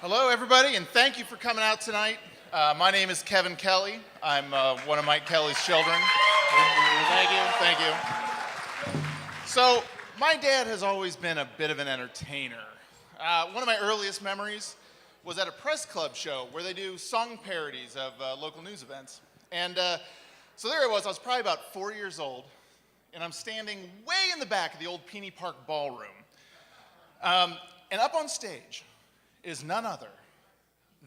Hello, everybody, and thank you for coming out tonight. My name is Kevin Kelly. I'm one of Mike Kelly's children. Thank you. So, my dad has always been a bit of an entertainer. One of my earliest memories was at a press club show where they do song parodies of local news events. And so there I was probably about 4 years old, and I'm standing way in the back of the old Peony Park ballroom. And up on stage is none other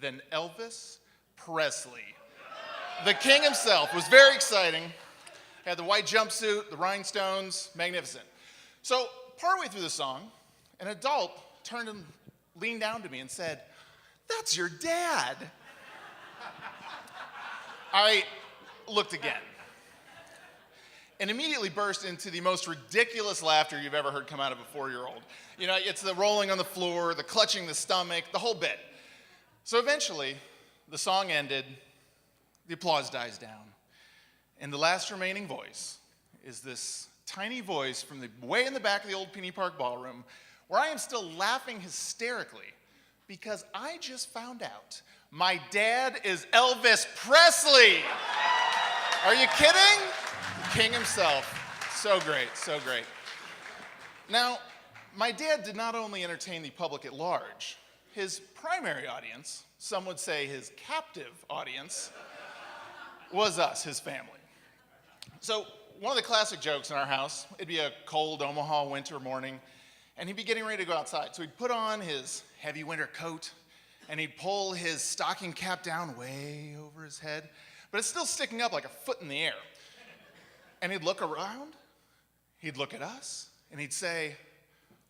than Elvis Presley. The king himself. Was very exciting. Had the white jumpsuit, the rhinestones, magnificent. So partway through the song, an adult turned and leaned down to me and said, "That's your dad." I looked again and immediately burst into the most ridiculous laughter you've ever heard come out of a 4-year-old. You know, it's the rolling on the floor, the clutching the stomach, the whole bit. So eventually, the song ended, the applause dies down, and the last remaining voice is this tiny voice from the way in the back of the old Peony Park ballroom, where I am still laughing hysterically because I just found out my dad is Elvis Presley. Are you kidding? King himself. So great, so great. Now, my dad did not only entertain the public at large. His primary audience, some would say his captive audience, was us, his family. So one of the classic jokes in our house, it'd be a cold Omaha winter morning, and he'd be getting ready to go outside. So he'd put on his heavy winter coat, and he'd pull his stocking cap down way over his head, but it's still sticking up like a foot in the air. And he'd look around, he'd look at us, and he'd say,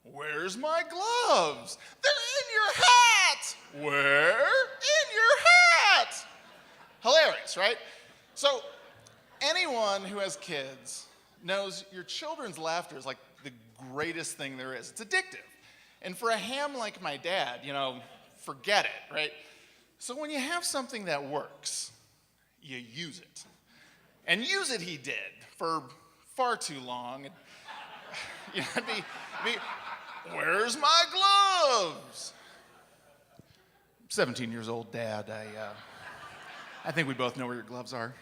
"Where's my gloves? They're in your hat! Where? In your hat!" Hilarious, right? So anyone who has kids knows your children's laughter is like the greatest thing there is. It's addictive. And for a ham like my dad, you know, forget it, right? So when you have something that works, you use it. And use it he did for far too long. You know, it'd be, "Where's my gloves?" 17 years old, Dad. I think we both know where your gloves are.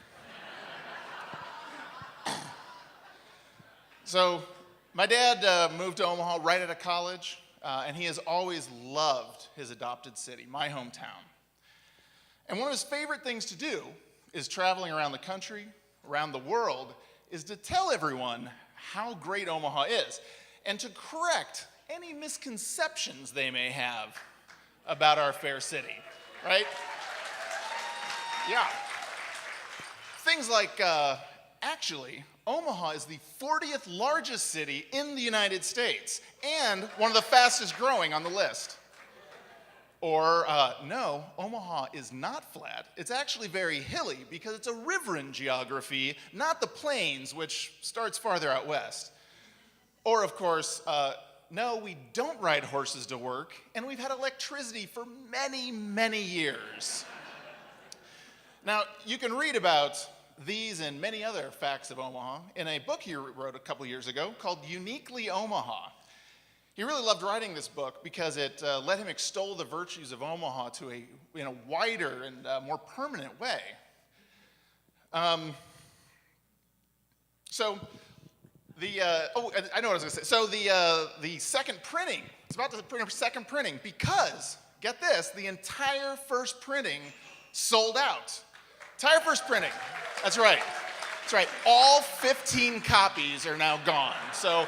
So my dad moved to Omaha right out of college, and he has always loved his adopted city, my hometown. And one of his favorite things to do is traveling around the country, around the world, is to tell everyone how great Omaha is and to correct any misconceptions they may have about our fair city, right? Yeah. Things like, actually, Omaha is the 40th largest city in the United States and one of the fastest growing on the list. Or, no, Omaha is not flat. It's actually very hilly because it's a riverine geography, not the plains, which starts farther out west. Or, of course, no, we don't ride horses to work, and we've had electricity for many, many years. Now, you can read about these and many other facts of Omaha in a book he wrote a couple years ago called Uniquely Omaha. He really loved writing this book because it let him extol the virtues of Omaha in a wider and more permanent way. I know what I was going to say. So the second printing, it's about to print a second printing because, get this, the entire first printing sold out. Entire first printing. That's right. That's right. All 15 copies are now gone. So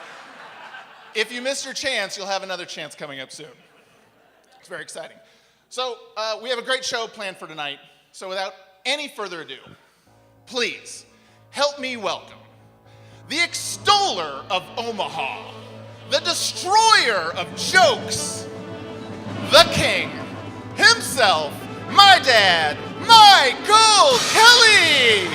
if you missed your chance, you'll have another chance coming up soon. It's very exciting. So we have a great show planned for tonight. So without any further ado, please help me welcome the extoller of Omaha, the destroyer of jokes, the king himself, my dad, Michael Kelly!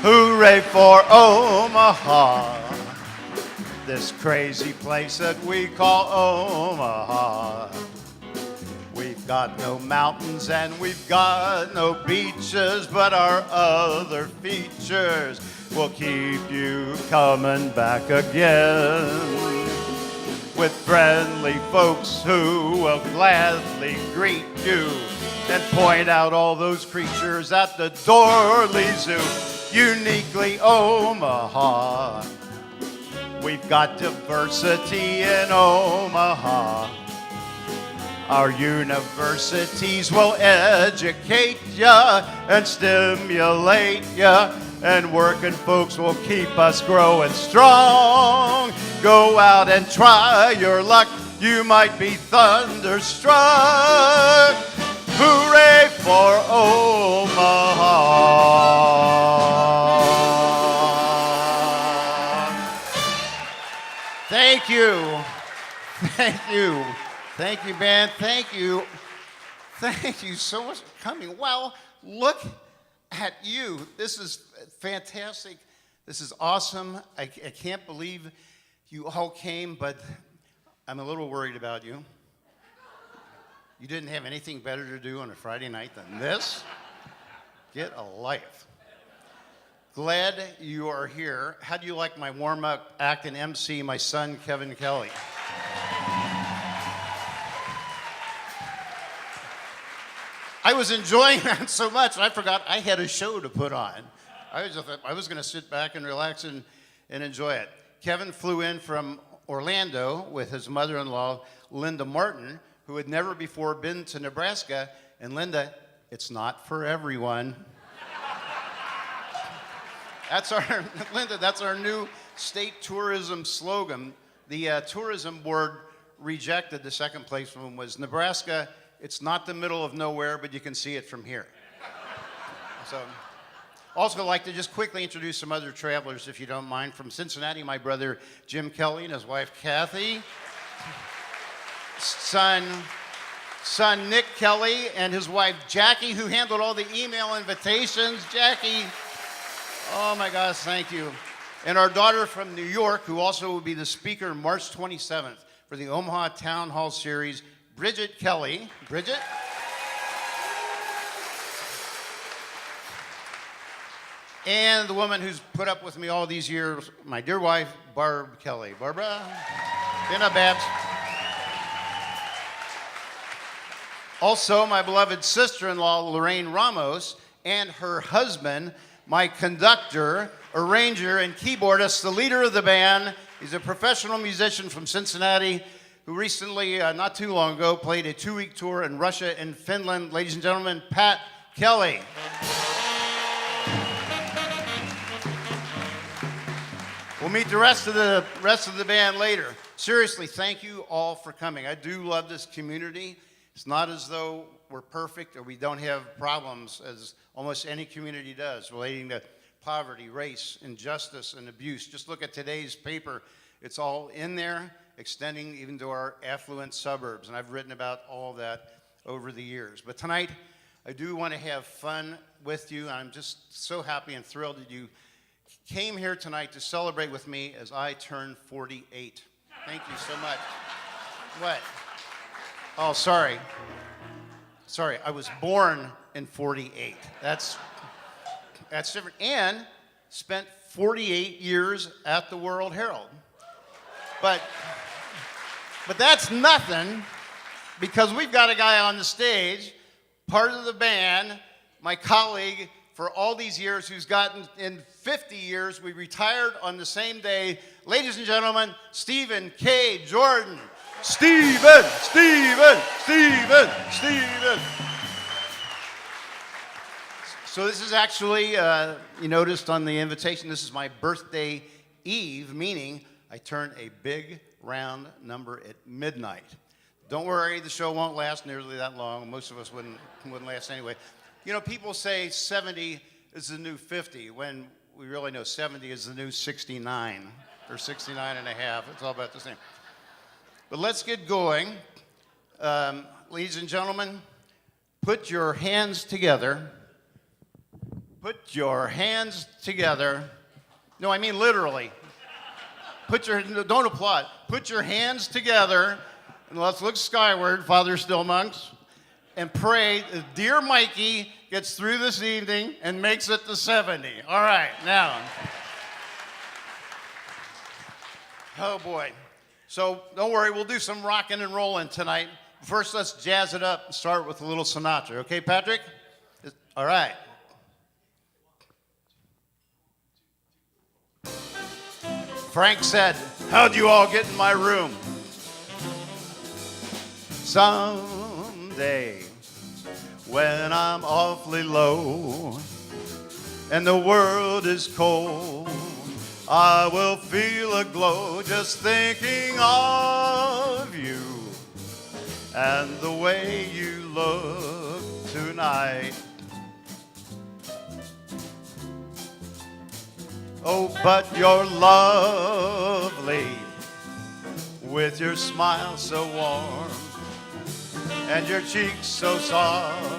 Hooray for Omaha, this crazy place that we call Omaha. We've got no mountains and we've got no beaches, but our other features will keep you coming back again. With friendly folks who will gladly greet you and point out all those creatures at the Dorley Zoo. Uniquely Omaha. We've got diversity in Omaha. Our universities will educate ya and stimulate ya, and working folks will keep us growing strong. Go out and try your luck, you might be thunderstruck. Hooray for Omaha! Thank you. Thank you. Thank you, band. Thank you. Thank you so much for coming. Wow, look at you. This is fantastic. This is awesome. I can't believe you all came, but I'm a little worried about you. You didn't have anything better to do on a Friday night than this? Get a life. Glad you are here. How do you like my warm-up act and MC, my son, Kevin Kelly? I was enjoying that so much, I forgot I had a show to put on. I was going to sit back and relax and enjoy it. Kevin flew in from Orlando with his mother-in-law, Linda Martin, who had never before been to Nebraska. And Linda, it's not for everyone. Linda, that's our new state tourism slogan. The tourism board rejected the second place one was Nebraska. It's not the middle of nowhere, but you can see it from here. So, also like to just quickly introduce some other travelers, if you don't mind. From Cincinnati, my brother Jim Kelly and his wife Kathy. Son Nick Kelly and his wife Jackie, who handled all the email invitations. Jackie, oh my gosh, thank you. And our daughter from New York, who also will be the speaker March 27th for the Omaha Town Hall Series, Bridget Kelly. Bridget? And the woman who's put up with me all these years, my dear wife, Barb Kelly. Barbara? Been a Babs. Also, my beloved sister-in-law, Lorraine Ramos, and her husband, my conductor, arranger, and keyboardist, the leader of the band. He's a professional musician from Cincinnati who recently, not too long ago, played a 2-week tour in Russia and Finland. Ladies and gentlemen, Pat Kelly. We'll meet the rest of the band later. Seriously, thank you all for coming. I do love this community. It's not as though we're perfect or we don't have problems, as almost any community does, relating to poverty, race, injustice, and abuse. Just look at today's paper. It's all in there, extending even to our affluent suburbs. And I've written about all that over the years. But tonight, I do want to have fun with you. I'm just so happy and thrilled that you came here tonight to celebrate with me as I turn 48. Thank you so much. What? Oh, sorry. Sorry, I was born in 48. That's different. And spent 48 years at the World Herald. But that's nothing, because we've got a guy on the stage, part of the band, my colleague for all these years, who's gotten, in 50 years, we retired on the same day. Ladies and gentlemen, Stephen K. Jordan. Stephen. So this is actually, you noticed on the invitation, this is my birthday eve, meaning I turn a big round number at midnight. Don't worry, the show won't last nearly that long. Most of us wouldn't last anyway. You know, people say 70 is the new 50, when we really know 70 is the new 69 or 69 and a half. It's all about the same. But let's get going. Ladies and gentlemen, put your hands together. Put your hands together. No, I mean literally. Don't applaud. Put your hands together and let's look skyward, Father Stillmonks. and pray that dear Mikey gets through this evening and makes it to 70. All right, now. Oh, boy. So don't worry, we'll do some rocking and rolling tonight. First, let's jazz it up and start with a little Sinatra. Okay, Patrick? All right. Frank said, how'd you all get in my room? Someday, when I'm awfully low and the world is cold, I will feel a glow just thinking of you and the way you look tonight. Oh, but you're lovely with your smile so warm and your cheeks so soft.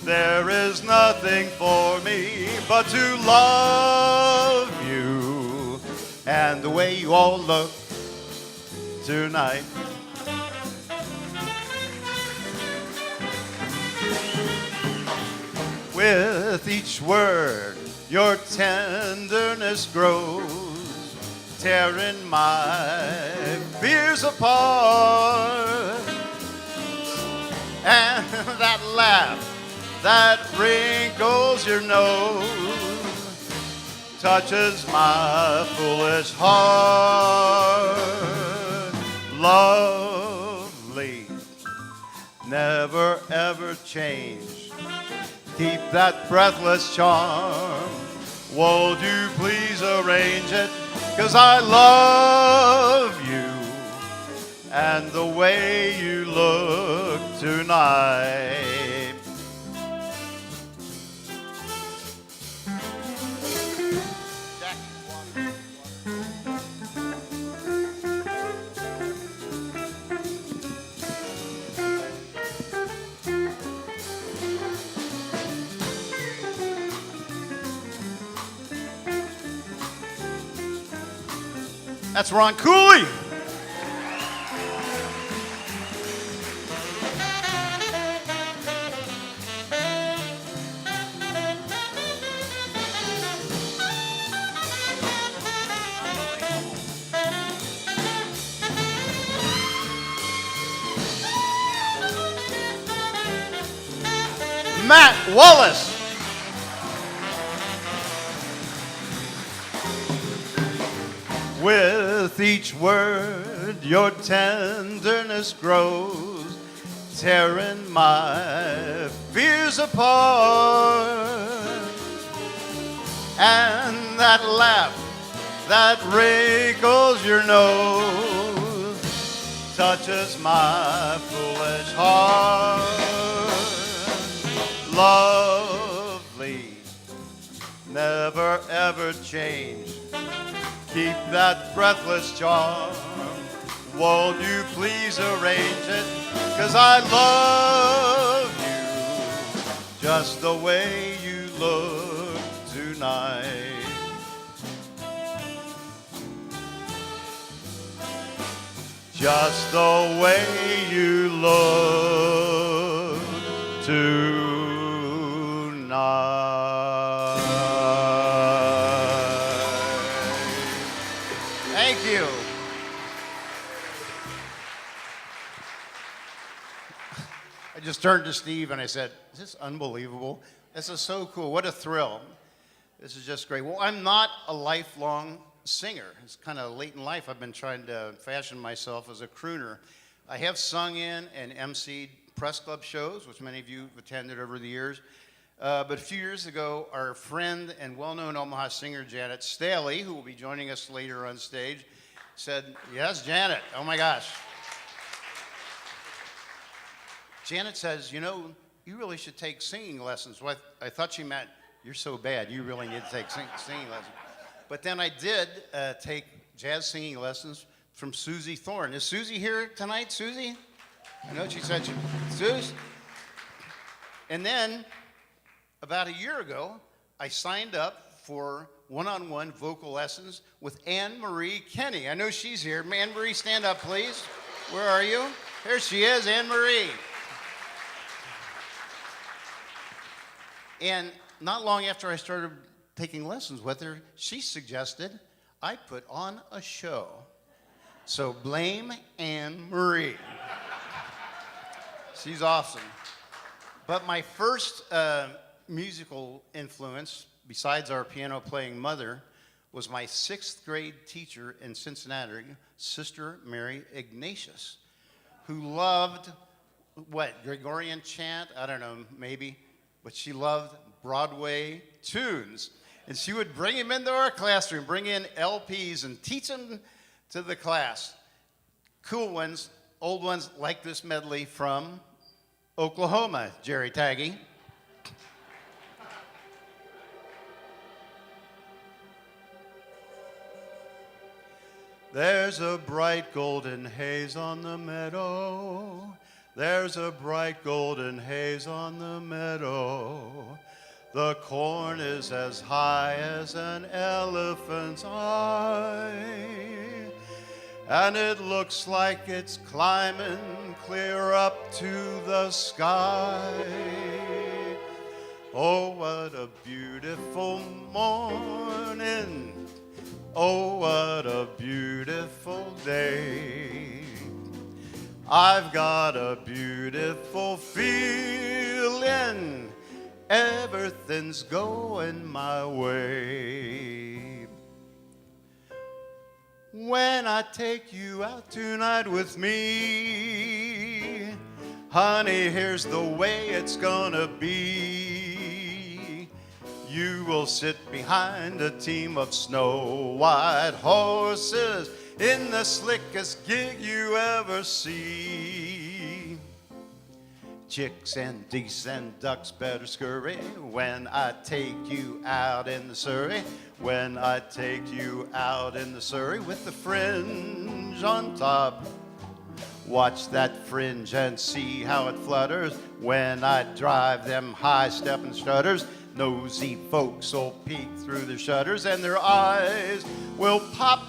There is nothing for me but to love you and the way you all look tonight. With each word, your tenderness grows, tearing my fears apart. And that laugh that wrinkles your nose touches my foolish heart. Lovely, never ever change. Keep that breathless charm. Won't you please arrange it? 'Cause I love you and the way you look tonight. That's Ron Cooley. Matt Wallace. With each word, your tenderness grows, tearing my fears apart. And that laugh that wrinkles your nose touches my foolish heart. Lovely, never ever change. Keep that breathless charm. Won't you please arrange it? 'Cause I love you just the way you look tonight. Just the way you look tonight. Thank you. I just turned to Steve and I said, is this unbelievable? This is so cool. What a thrill. This is just great. Well, I'm not a lifelong singer. It's kind of late in life I've been trying to fashion myself as a crooner. I have sung in and emceed press club shows, which many of you have attended over the years. But a few years ago, our friend and well-known Omaha singer, Janet Staley, who will be joining us later on stage, said, yes, Janet, oh my gosh. Janet says, you know, you really should take singing lessons. Well, I thought she meant, you're so bad, you really need to take singing lessons. But then I did take jazz singing lessons from Susie Thorne. Is Susie here tonight, Susie? I know she said, Susie. And then, about a year ago, I signed up for one-on-one vocal lessons with Anne Marie Kenny. I know she's here. Anne Marie, stand up, please. Where are you? There she is, Anne Marie. And not long after I started taking lessons with her, she suggested I put on a show. So blame Anne Marie. She's awesome. But my first musical influence, besides our piano playing mother, was my 6th grade teacher in Cincinnati, Sister Mary Ignatius, who loved, Gregorian chant? I don't know, maybe. But she loved Broadway tunes. And she would bring him into our classroom, bring in LPs and teach them to the class. Cool ones, old ones like this medley from Oklahoma, Jerry Taggy. There's a bright golden haze on the meadow. There's a bright golden haze on the meadow. The corn is as high as an elephant's eye, and it looks like it's climbing clear up to the sky. Oh, what a beautiful morning. Oh, what a beautiful day. I've got a beautiful feeling. Everything's going my way. When I take you out tonight with me, honey, here's the way it's gonna be. You will sit behind a team of snow-white horses in the slickest gig you ever see. Chicks and geese and ducks better scurry when I take you out in the Surrey. When I take you out in the Surrey with the fringe on top. Watch that fringe and see how it flutters when I drive them high-stepping strutters. Nosy folks will peek through their shutters and their eyes will pop.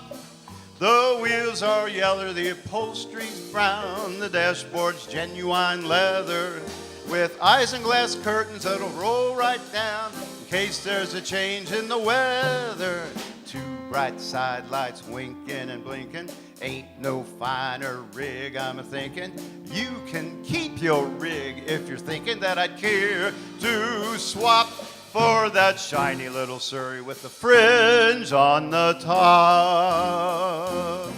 The wheels are yellow, the upholstery's brown, the dashboard's genuine leather, with isinglass curtains that'll roll right down in case there's a change in the weather. Two bright side lights winking and blinking, ain't no finer rig, I'm a-thinking. You can keep your rig if you're thinking that I'd care to swap for that shiny little Surrey with the fringe on the top.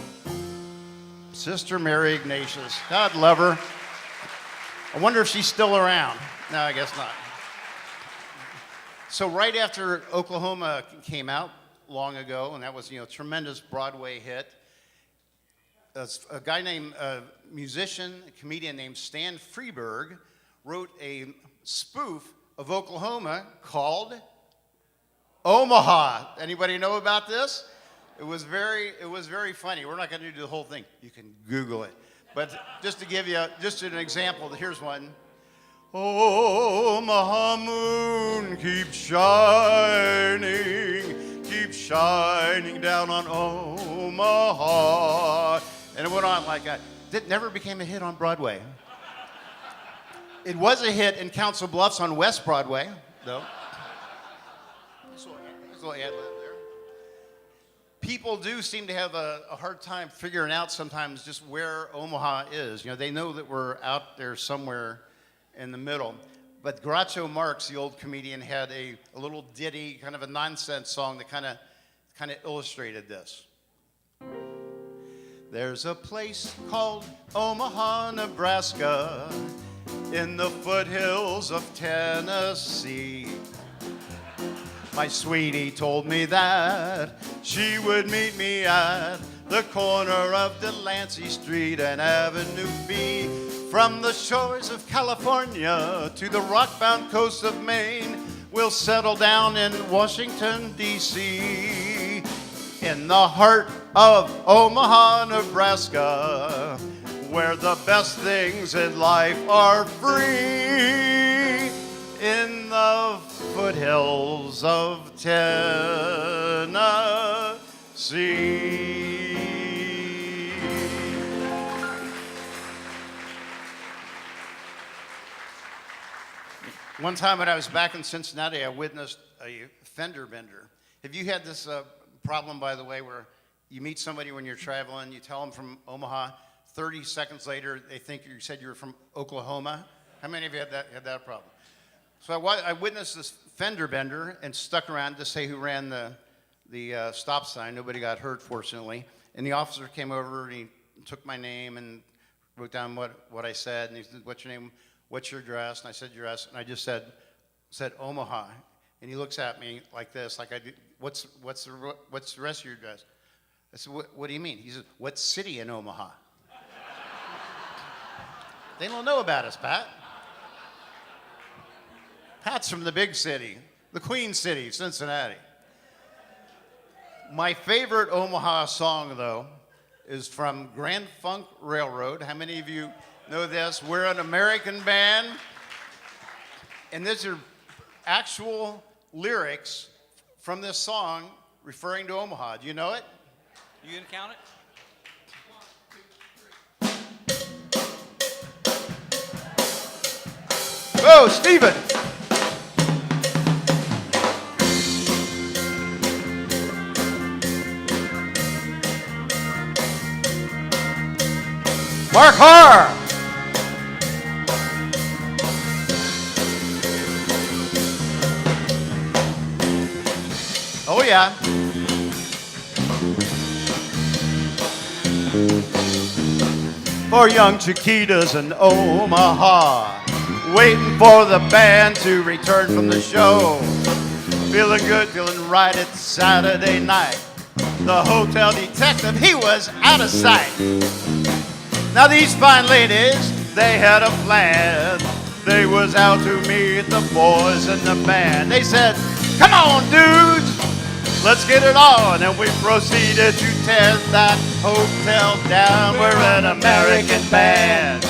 Sister Mary Ignatius, God love her. I wonder if she's still around. No, I guess not. So right after Oklahoma came out long ago, and that was, a tremendous Broadway hit, a guy named, musician, a comedian named Stan Freberg wrote a spoof of Oklahoma called Omaha. Anybody know about this? It was very funny. We're not going to do the whole thing. You can Google it. But just to give you just an example, here's one. Omaha moon, keep shining down on Omaha. And it went on like that. It never became a hit on Broadway. It was a hit in Council Bluffs on West Broadway, though. There's a little ad lib there. People do seem to have a hard time figuring out sometimes just where Omaha is. They know that we're out there somewhere in the middle. But Groucho Marx, the old comedian, had a little ditty, kind of a nonsense song that kind of illustrated this. There's a place called Omaha, Nebraska, in the foothills of Tennessee. My sweetie told me that she would meet me at the corner of Delancey Street and Avenue B. From the shores of California to the rock-bound coast of Maine, we'll settle down in Washington, D.C. In the heart of Omaha, Nebraska, where the best things in life are free, in the foothills of Tennessee. One time when I was back in Cincinnati, I witnessed a fender bender. Have you had this problem, by the way, where you meet somebody when you're traveling, you tell them from Omaha, 30 seconds later, they think you said you were from Oklahoma? How many of you had that problem? So I witnessed this fender bender and stuck around to say who ran the stop sign. Nobody got hurt, fortunately. And the officer came over and he took my name and wrote down what I said. And he said, "What's your name? What's your address?" And I said, "Your address." And I just said Omaha. And he looks at me like this, like I do. What's the rest of your address? I said, what do you mean? He said, "What city in Omaha?" They don't know about us, Pat. Pat's from the big city, the Queen City, Cincinnati. My favorite Omaha song, though, is from Grand Funk Railroad. How many of you know this? We're an American band. And these are actual lyrics from this song referring to Omaha. Do you know it? You gonna count it? Oh, Stephen. Mark Harr. Oh, yeah. For young Chiquitas in Omaha, waiting for the band to return from the show. Feeling good, feeling right, it's Saturday night. The hotel detective, he was out of sight. Now these fine ladies, they had a plan. They was out to meet the boys in the band. They said, "Come on, dudes, let's get it on." And we proceeded to tear that hotel down. We're an American band.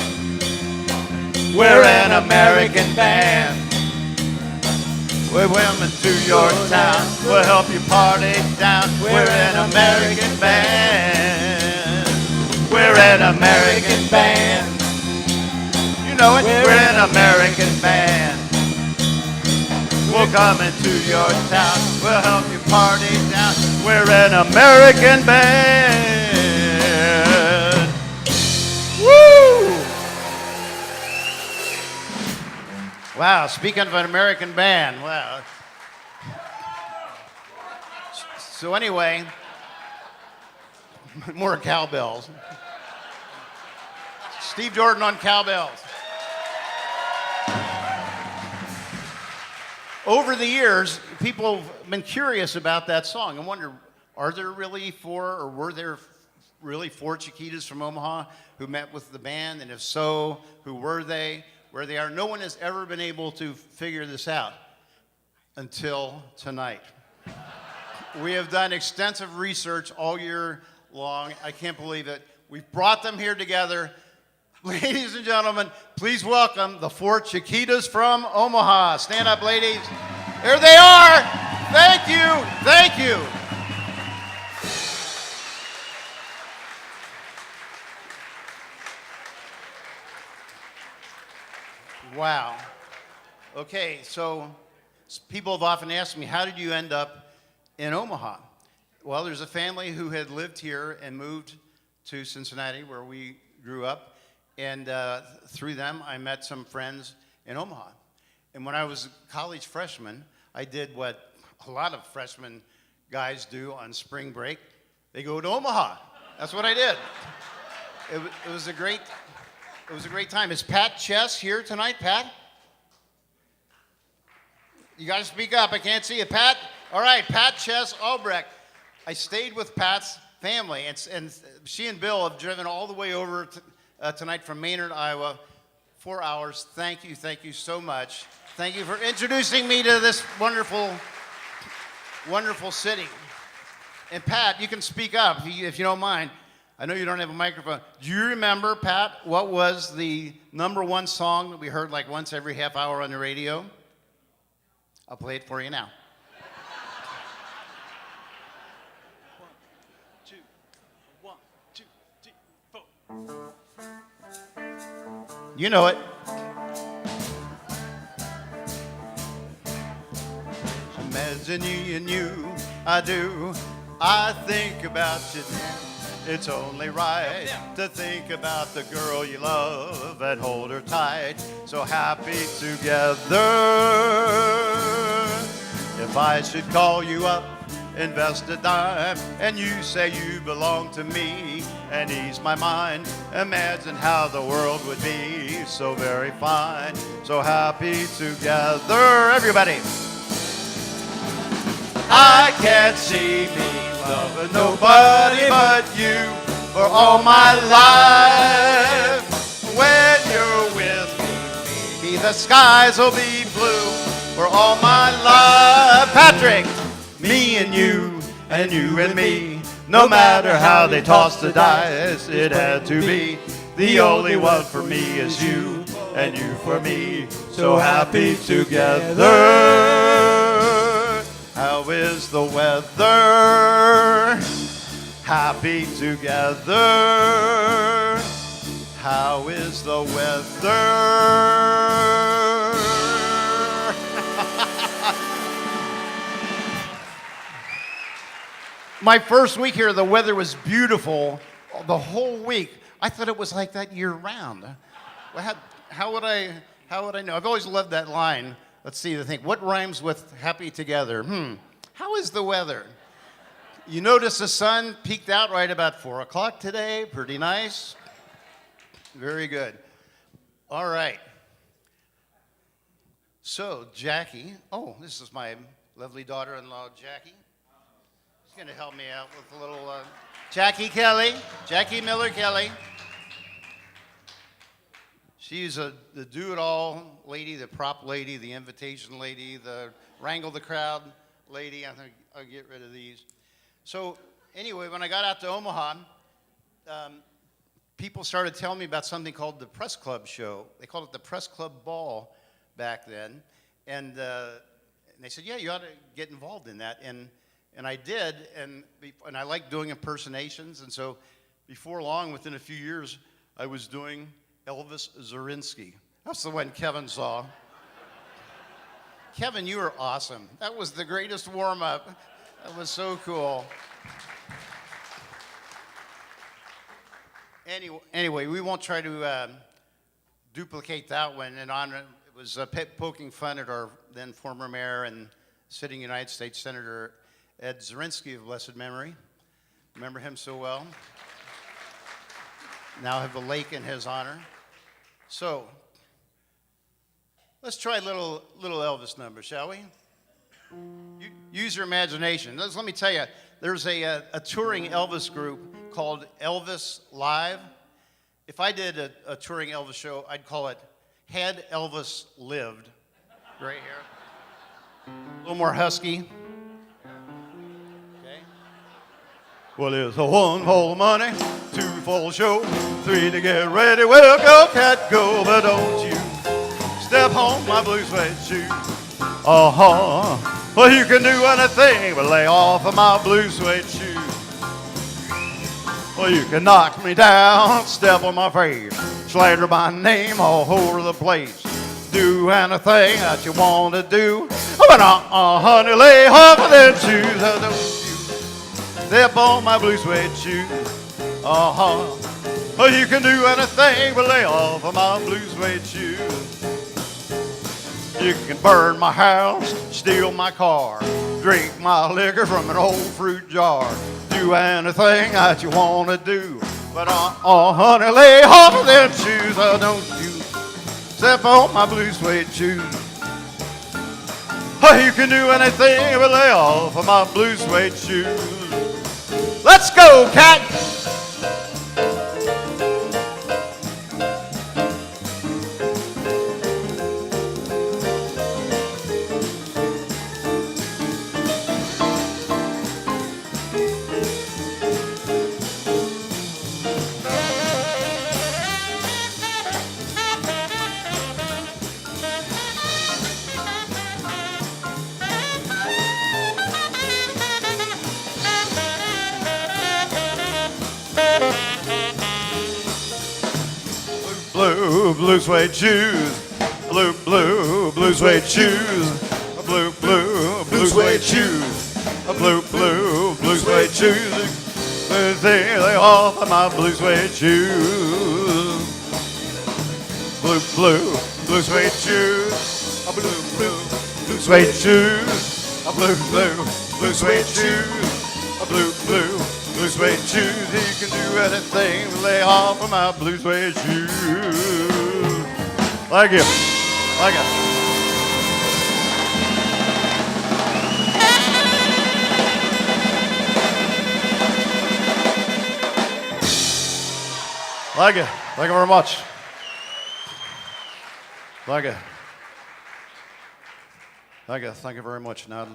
We're an American band. We're women to your town. We'll help you party down. We're an American band. We're an American band. You know it. We're an American band. We'll come into your town. We'll help you party down. We're an American band. Woo! Wow, speaking of an American band, wow. So anyway, more cowbells. Steve Jordan on cowbells. Over the years, people have been curious about that song and wonder, were there really four Chiquitas from Omaha who met with the band? And if so, who were they? Where they are? No one has ever been able to figure this out until tonight. We have done extensive research all year long. I can't believe it. We've brought them here together. Ladies and gentlemen, please welcome the four Chiquitas from Omaha. Stand up, ladies. Here they are. Thank you. Thank you. Wow. Okay, so people have often asked me, how did you end up in Omaha? Well, there's a family who had lived here and moved to Cincinnati, where we grew up. And through them, I met some friends in Omaha. And when I was a college freshman, I did what a lot of freshman guys do on spring break. They go to Omaha. That's what I did. It was a great time. Is Pat Chess here tonight, Pat? You got to speak up. I can't see you. Pat? All right, Pat Chess Albrecht. I stayed with Pat's family, and she and Bill have driven all the way over tonight from Maynard, Iowa, 4 hours. Thank you so much. Thank you for introducing me to this wonderful, wonderful city. And Pat, you can speak up if you don't mind. I know you don't have a microphone. Do you remember, Pat, what was the #1 song that we heard like once every half hour on the radio? I'll play it for you now. 1, 2, 3, 4. You know it. in me and you. I do. I think about you. It's only right to think about the girl you love and hold her tight. So happy together. If I should call you up, invest a dime, and you say you belong to me and ease my mind, imagine how the world would be so very fine. So happy together, everybody. I can't see me loving nobody but you for all my life. When you're with me, maybe the skies will be blue for all my life. Patrick, me and you and me, no matter how they toss the dice, it had to be. The only one for me is you, and you for me, so happy together. How is the weather? Happy together. How is the weather? My first week here, the weather was beautiful the whole week. I thought it was like that year round. Well, how would I know? I've always loved that line. Let's see, what rhymes with happy together? How is the weather? You notice the sun peaked out right about 4 o'clock today. Pretty nice. Very good. All right. So, Jackie. Oh, this is my lovely daughter-in-law, Jackie. She's going to help me out with a little Jackie Kelly. Jackie Miller Kelly. She's the do-it-all lady, the prop lady, the invitation lady, the wrangle the crowd lady. I think I'll get rid of these. So anyway, when I got out to Omaha, people started telling me about something called the Press Club Show. They called it the Press Club Ball back then. And they said, yeah, you ought to get involved in that. And I did, and I like doing impersonations. And so before long, within a few years, I was doing Elvis Zurinsky. That's the one Kevin saw. Kevin, you were awesome. That was the greatest warm-up. That was so cool. Anyway, we won't try to duplicate that one. And it was poking fun at our then former mayor and sitting United States Senator Ed Zurinsky of blessed memory. Remember him so well. Now have a lake in his honor. So, let's try a little Elvis number, shall we? Use your imagination. Let me tell you, there's a touring Elvis group called Elvis Live. If I did a touring Elvis show, I'd call it Had Elvis Lived. Right here. A little more husky. Okay. Well, it's a 1 for the money, 2 for the show, 3 to get ready. Well, go, cat, go, but don't you step on my blue suede shoe. Well, you can do anything but lay off of my blue suede shoe. Well, you can knock me down, step on my face, slander my name all over the place. Do anything that you want to do. But honey, lay off of them shoes. Don't you step on my blue suede shoe. Well, you can do anything but lay off of my blue suede shoe. You can burn my house, steal my car, drink my liquor from an old fruit jar. Do anything that you want to do. But honey, lay off of them shoes. Don't you step on my blue suede shoes. You can do anything but lay off of my blue suede shoes. Let's go, cat! Blue suede shoes, blue suede shoes, blue blue suede shoes. Blue suede shoes. They off of my blue suede shoes. Blue suede shoes. Blue suede shoes. Blue suede shoes. Blue suede shoes. He can do anything to lay off of my blue suede shoes. Thank you. Thank you. Thank you. Thank you very much. Thank you. Thank you. Thank you very much. Now,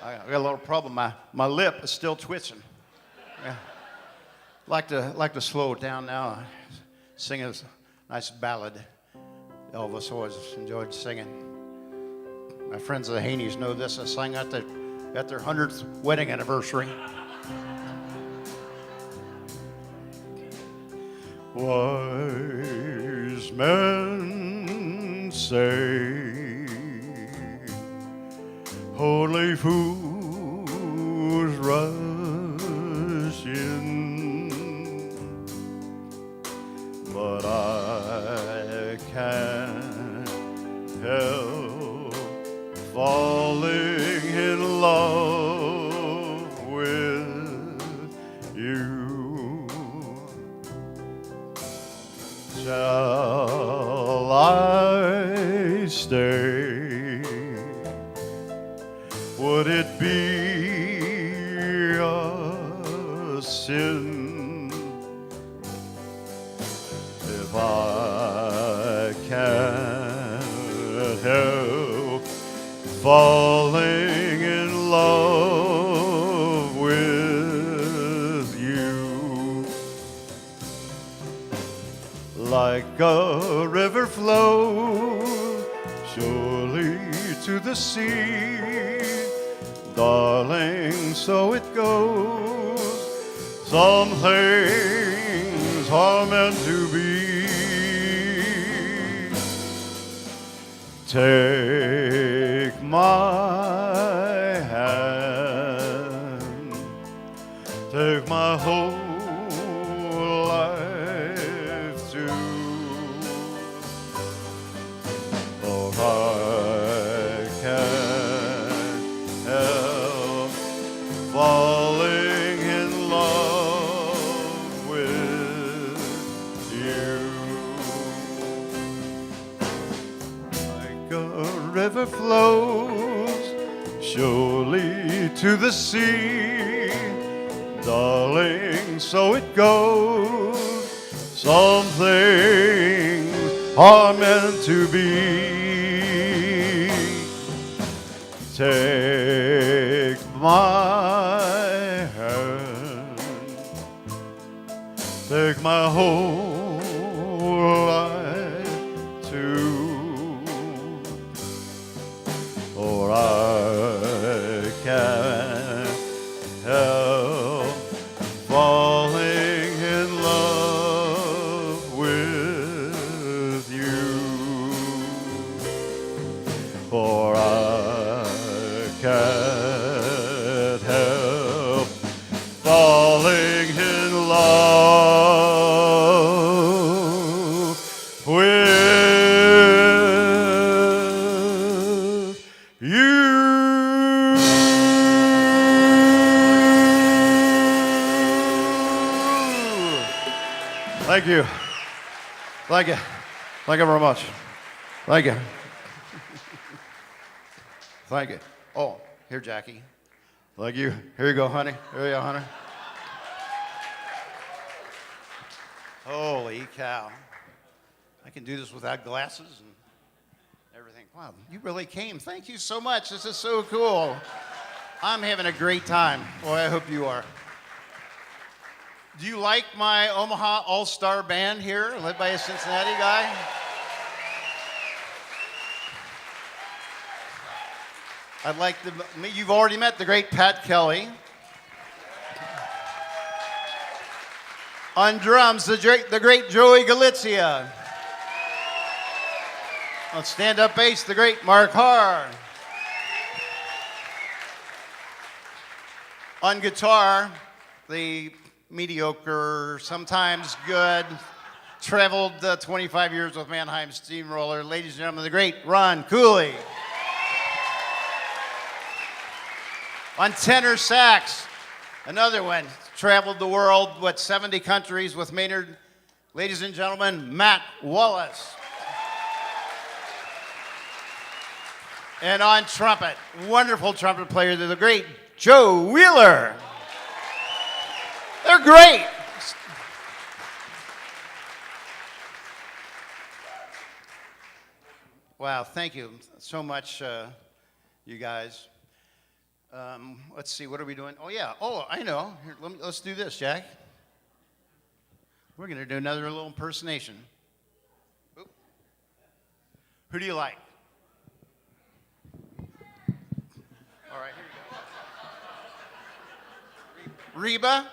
I got a little problem. My lip is still twitching. Yeah. Like to slow it down now. Sing a nice ballad. Elvis always enjoyed singing. My friends the Haneys know this. I sang at their 100th wedding anniversary. Wise men say only fools rush in, but I can't help falling in love with you. Shall I stay? Would it be a sin if I can't help falling in love with you? Like a river flows surely to the sea, darling, so it goes. Some things are meant to be. Take my hand, take my whole life too, for I can't help falling in love with you. Like a river flows surely to the sea, darling, so it goes. Some things are meant to be. Take my hand, take my whole life too, or I can't help falling in love with you, for I can't help falling in love with you. Thank you. Thank you. Thank you very much. Thank you. Thank you. Oh, here, Jackie. Thank you. Here you go, honey. Here you go, honey. Holy cow. I can do this without glasses and everything. Wow, you really came. Thank you so much. This is so cool. I'm having a great time. Boy, I hope you are. Do you like my Omaha All-Star Band here, led by a Cincinnati guy? I'd like to meet, you've already met the great Pat Kelly. On drums, the great Joey Galizia. On stand-up bass, the great Mark Harr. On guitar, the mediocre, sometimes good, traveled 25 years with Mannheim Steamroller. Ladies and gentlemen, the great Ron Cooley. On tenor sax, another one, traveled the world, 70 countries with Maynard. Ladies and gentlemen, Matt Wallace. And on trumpet, wonderful trumpet player, the great Joe Wheeler. They're great. Wow, thank you so much, you guys. Let's see, what are we doing? Oh, yeah. Oh, I know. Here, let's do this, Jack. We're going to do another little impersonation. Oop. Who do you like? All right, here you go. Reba?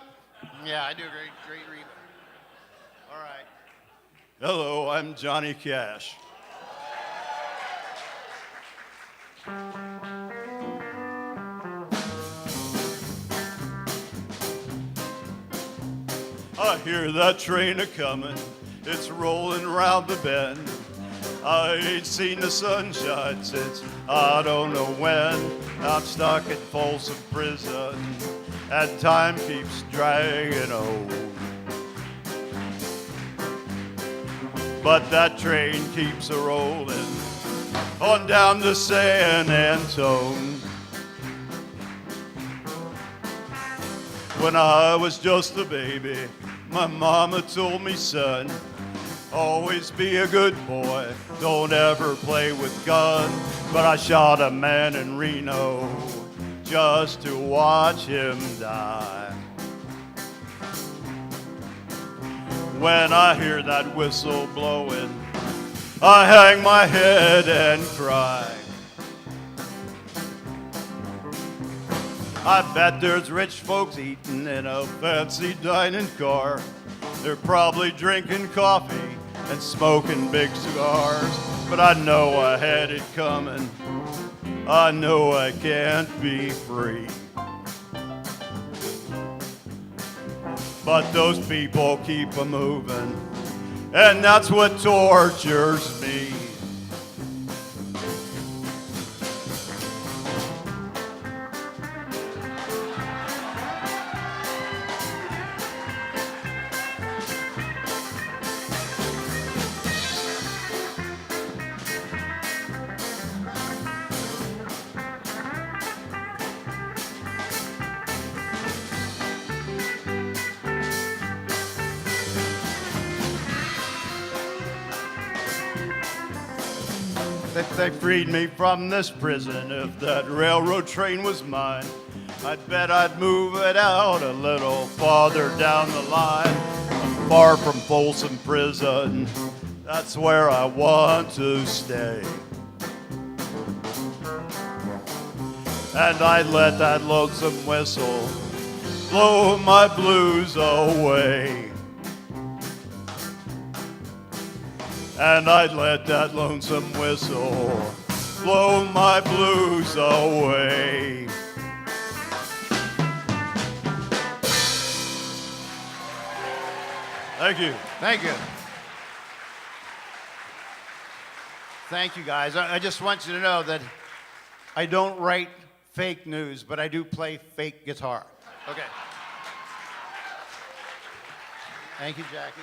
Yeah, I do a great Reba. All right. Hello, I'm Johnny Cash. I hear that train a-comin', it's rolling round the bend. I ain't seen the sunshine since I don't know when. I'm stuck in Folsom Prison, and time keeps dragging on. But that train keeps a-rollin' on down to San Antone. When I was just a baby, my mama told me, son, always be a good boy, don't ever play with guns. But I shot a man in Reno just to watch him die. When I hear that whistle blowing, I hang my head and cry. I bet there's rich folks eating in a fancy dining car. They're probably drinking coffee and smoking big cigars. But I know I had it coming. I know I can't be free. But those people keep a moving, and that's what tortures me. If they freed me from this prison, if that railroad train was mine, I'd bet I'd move it out a little farther down the line. I'm far from Folsom Prison, that's where I want to stay. And I'd let that lonesome whistle blow my blues away. And I'd let that lonesome whistle blow my blues away. Thank you. Thank you. Thank you, guys. I just want you to know that I don't write fake news, but I do play fake guitar. Okay. Thank you, Jackie.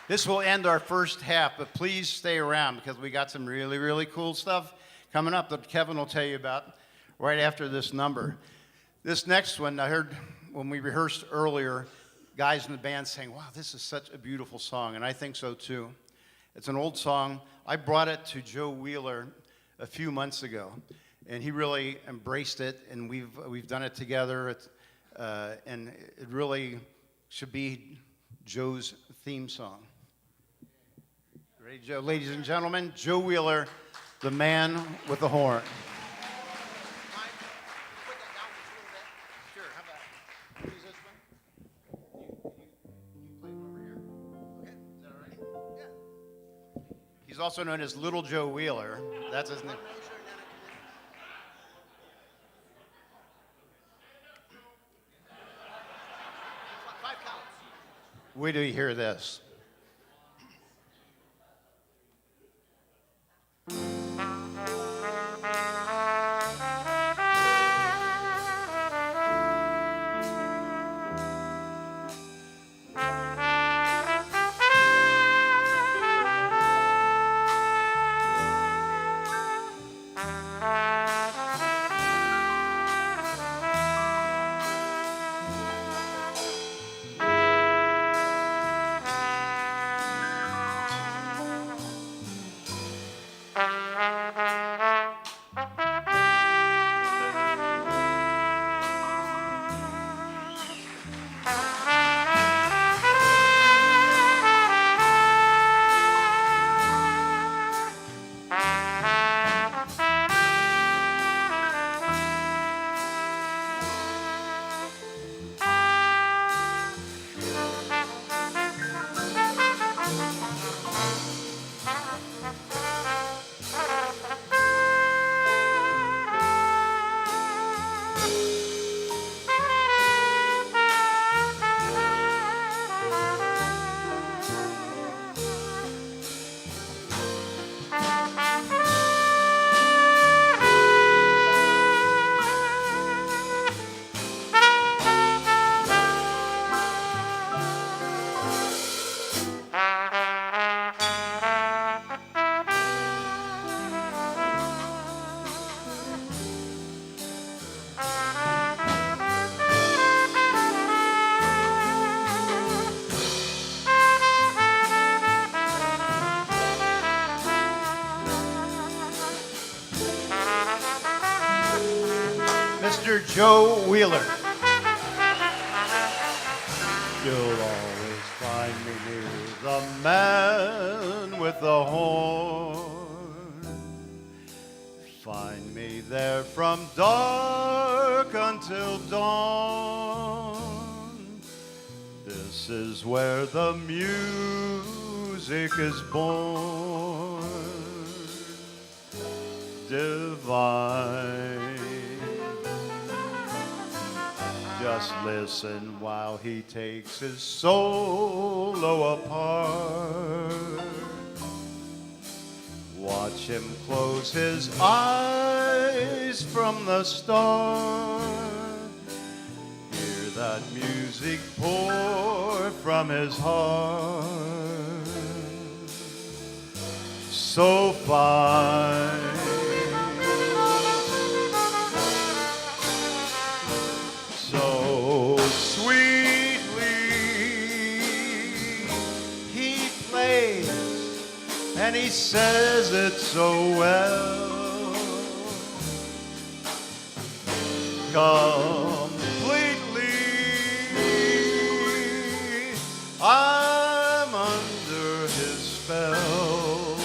This will end our first half, but please stay around because we got some really, really cool stuff coming up that Kevin will tell you about right after this number. This next one, I heard when we rehearsed earlier, guys in the band saying, wow, this is such a beautiful song, and I think so too. It's an old song. I brought it to Joe Wheeler a few months ago, and he really embraced it, and we've done it together, and it really should be Joe's theme song. Ready, Joe? Ladies and gentlemen, Joe Wheeler, the man with the horn. He's also known as Little Joe Wheeler. That's his name. Wait till you hear this. Mr. Joe Wheeler. You'll always find me near the man with the horn. Find me there from dark until dawn. This is where the music is born. Divine. Just listen while he takes his solo apart. Watch him close his eyes from the start. Hear that music pour from his heart. So fine. So sweetly he plays, and he says it so well. Completely, I'm under his spell.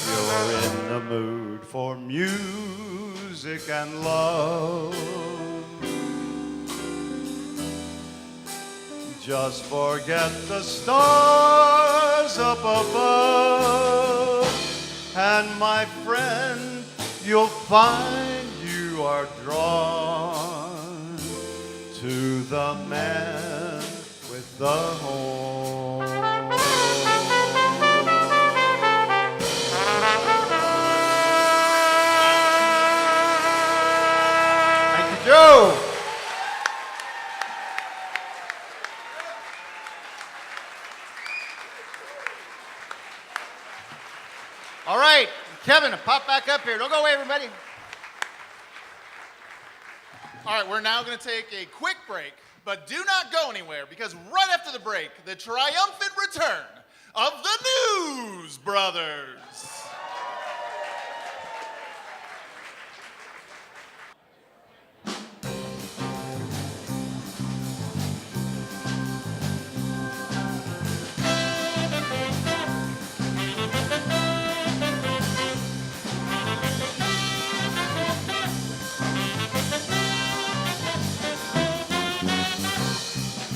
So if you're in the mood for music and love, just forget the stars up above, and my friend, you'll find you are drawn to the man with the horn. Thank you, Joe. All right, Kevin, pop back up here. Don't go away, everybody. All right, we're now going to take a quick break, but do not go anywhere because right after the break, the triumphant return of the News Brothers.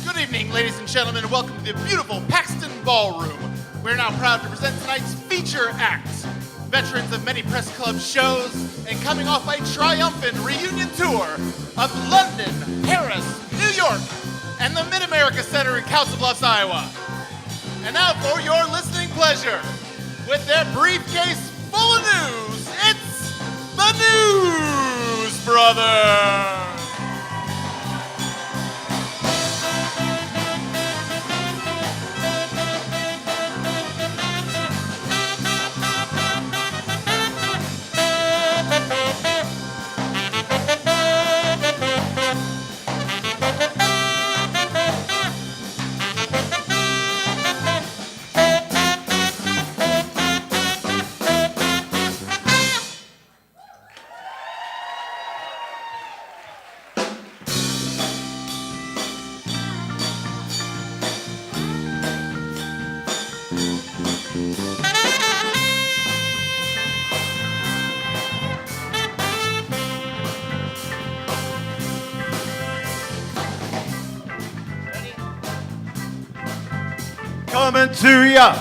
Good evening, ladies and gentlemen, and welcome to the beautiful Paxton Ballroom. We're now proud to present tonight's feature act. Veterans of many press club shows and coming off a triumphant reunion tour of London, Paris, New York, and the Mid-America Center in Council Bluffs, Iowa. And now for your listening pleasure, with their briefcase full of news, it's the News Brothers. Coming to ya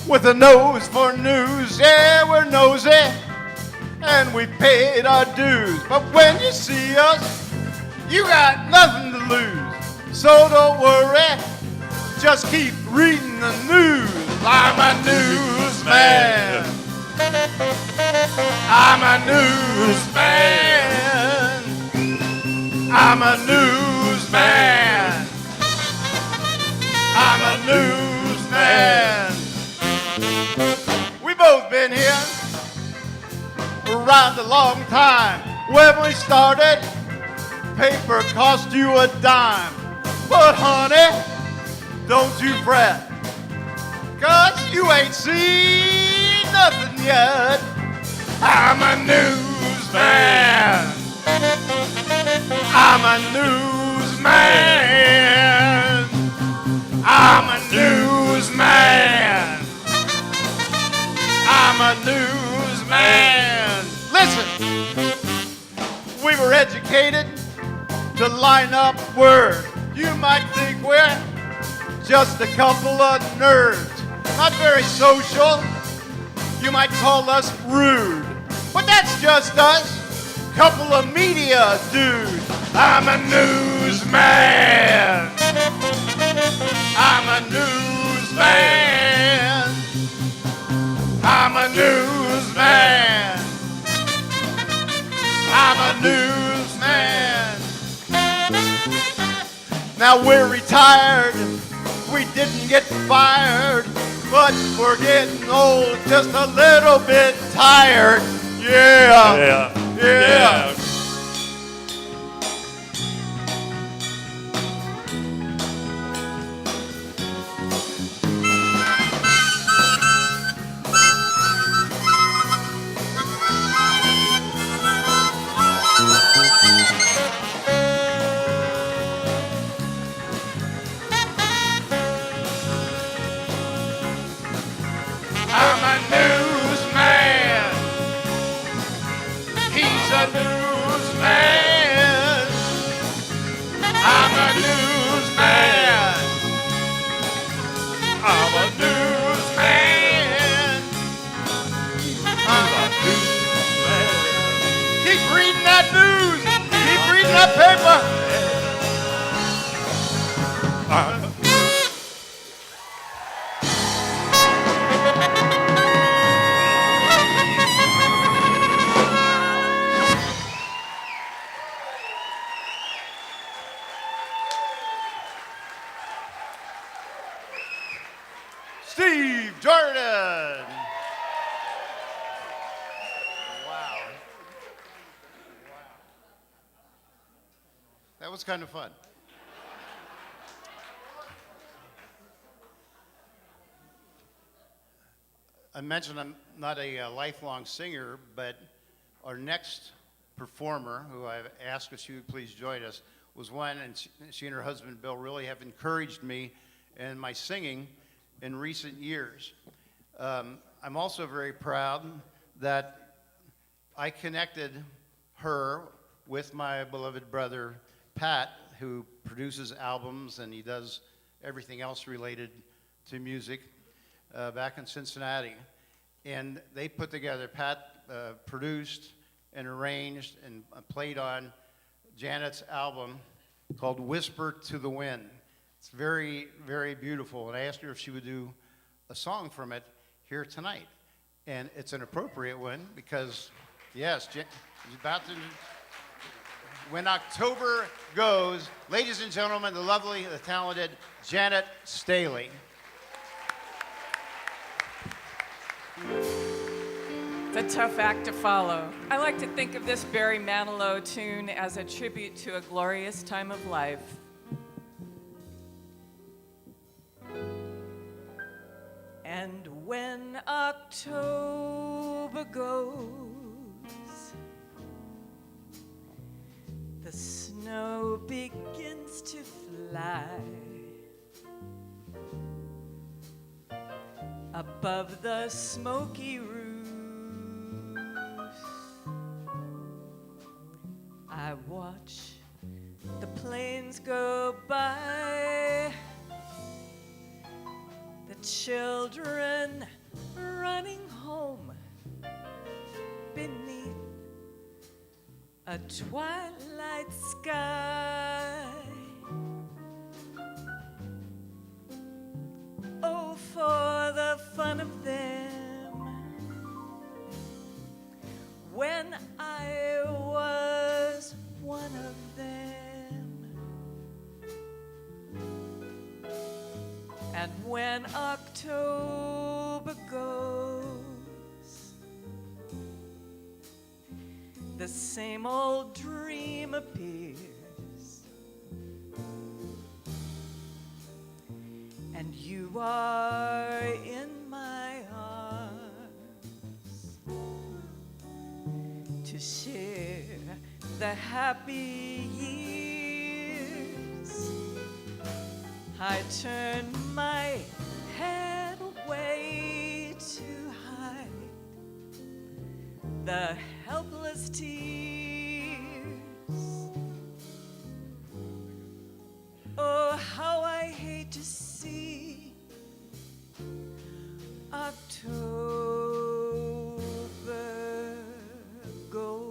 with a nose for news. Yeah, we're nosy and we paid our dues. But when you see us, you got nothing to lose. So don't worry, just keep reading the news. I'm a newsman. I'm a newsman. I'm a newsman. I'm a newsman. We both been here around a long time. When we started, paper cost you a dime. But honey, don't you fret, 'cause you ain't seen nothing yet. I'm a newsman. I'm a newsman. I'm a newsman. I'm a newsman. Listen, we were educated to line up word. You might think we're just a couple of nerds, not very social. You might call us rude, but that's just us, couple of media dudes. I'm a newsman. I'm a newsman. I'm a newsman. I'm a newsman. Now we're retired. We didn't get fired, but we're getting old, just a little bit tired. Yeah. Yeah. I'm a newsman. He's a newsman. I'm a newsman. I'm a newsman. I'm a newsman. Keep reading that news. Keep reading that paper. Steve Jordan. Wow. That was kind of fun. I mentioned I'm not a lifelong singer, but our next performer, who I've asked if she would please join us, was one, and she and her husband Bill really have encouraged me in my singing in recent years. I'm also very proud that I connected her with my beloved brother Pat, who produces albums and he does everything else related to music, back in Cincinnati. And they put together, Pat produced and arranged and played on Janet's album, called Whisper to the Wind. It's very, very beautiful. And I asked her if she would do a song from it here tonight. And it's an appropriate one because, yes, she's about to. When October goes, ladies and gentlemen, the lovely, the talented Janet Staley. It's a tough act to follow. I like to think of this Barry Manilow tune as a tribute to a glorious time of life. And when October goes, the snow begins to fly above the smoky roofs. I watch the planes go by, the children running home beneath a twilight sky. Oh, for the fun of them, when I was one of them. And when October goes, the same old dream appears, and you are in my arms to share the happy years. I turn my head away to hide the helpless tears. Oh, how I hate to see October go.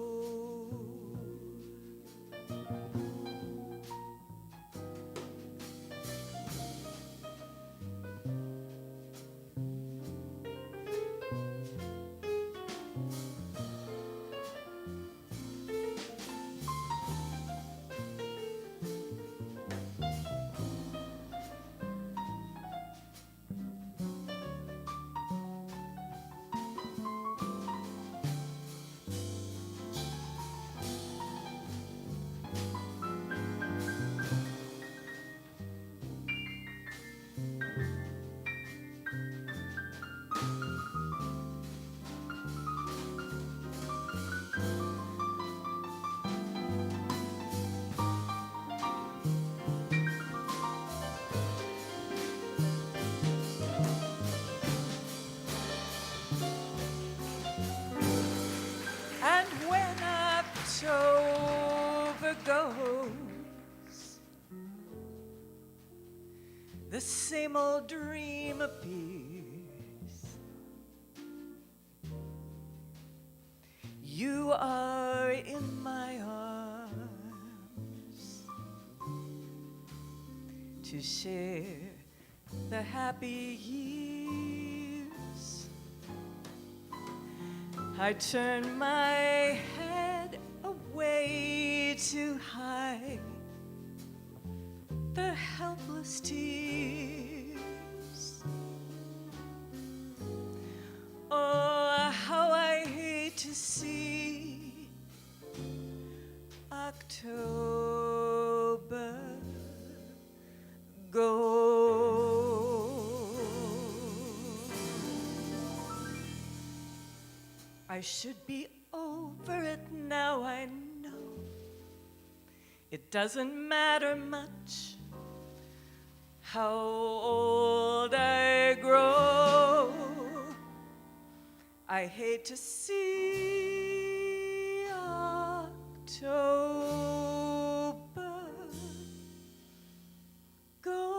And when October goes, the same old dream appears. You are in my arms to share the happy years. I turn my head away to hide the helpless tears. Oh, how I hate to see October go. I should be over it now, I know. It doesn't matter much how old I grow. I hate to see October go.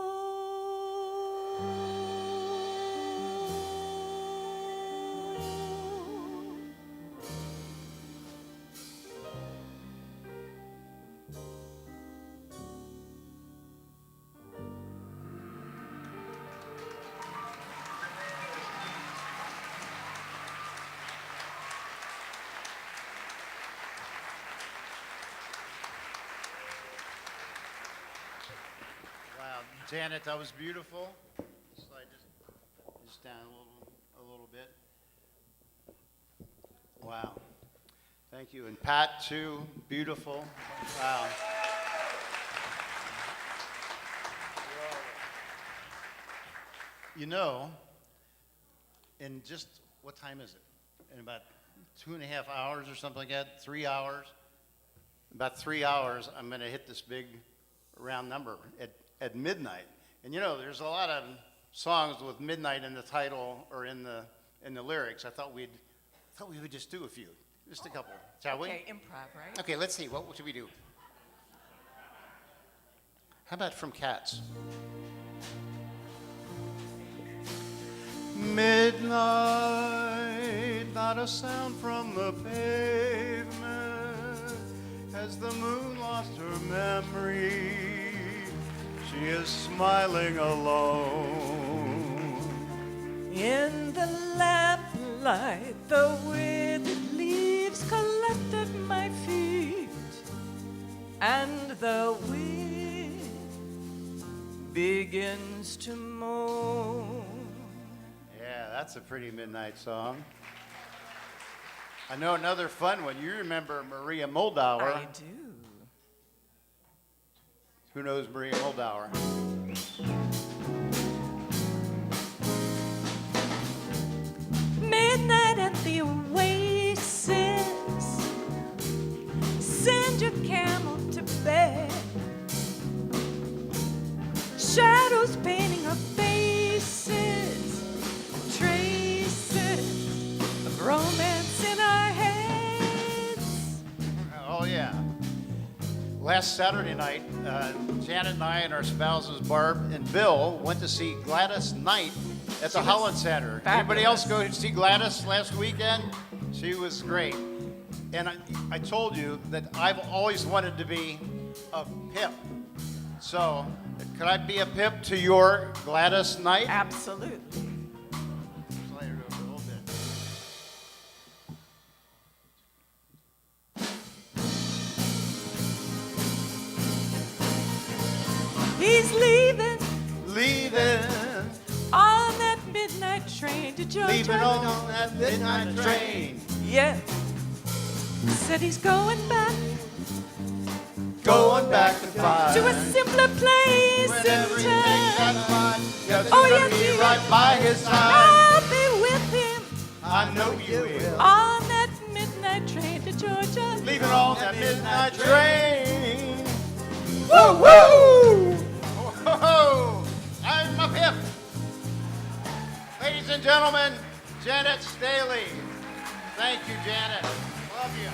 Janet, that was beautiful. Slide just down a little bit. Wow. Thank you. And Pat, too. Beautiful. Wow. You know, in just, what time is it? In about 2.5 hours or something like that, 3 hours? About 3 hours, I'm going to hit this big round number at midnight. And you know, there's a lot of songs with midnight in the title or in the lyrics. I thought we would just do a few, just a couple, shall we? Okay, improv, right? Okay, let's see. What should we do? How about from Cats? Midnight, not a sound from the pavement. As the moon lost her memory, she is smiling alone. In the lamplight, the withered leaves collect at my feet, and the wind begins to moan. Yeah, that's a pretty midnight song. I know another fun one. You remember Maria Moldauer. I do. Who knows Maria Moldauer? Midnight at the oasis. Send your camel to bed. Shadows painting our faces. Traces of romance in our heads. Oh, yeah. Last Saturday night, Janet and I and our spouses, Barb and Bill, went to see Gladys Knight at the Holland Center. Anybody else go to see Gladys last weekend? She was great. And I told you that I've always wanted to be a pip. So, could I be a pip to your Gladys Knight? Absolutely. Slide it over a little bit. He's leaving Leaving, on that midnight train to Georgia. leaving on that midnight train. Yeah. Said he's going back Going back to find. to a simpler place When in everything's time. at fine, you're Oh, gonna yes, be he right is. by his side. I'll be with him I know you will. on that midnight train to Georgia. Leaving on that midnight train. Woo woo! Oh, I'm a pip. Ladies and gentlemen, Janet Staley. Thank you, Janet. Love you.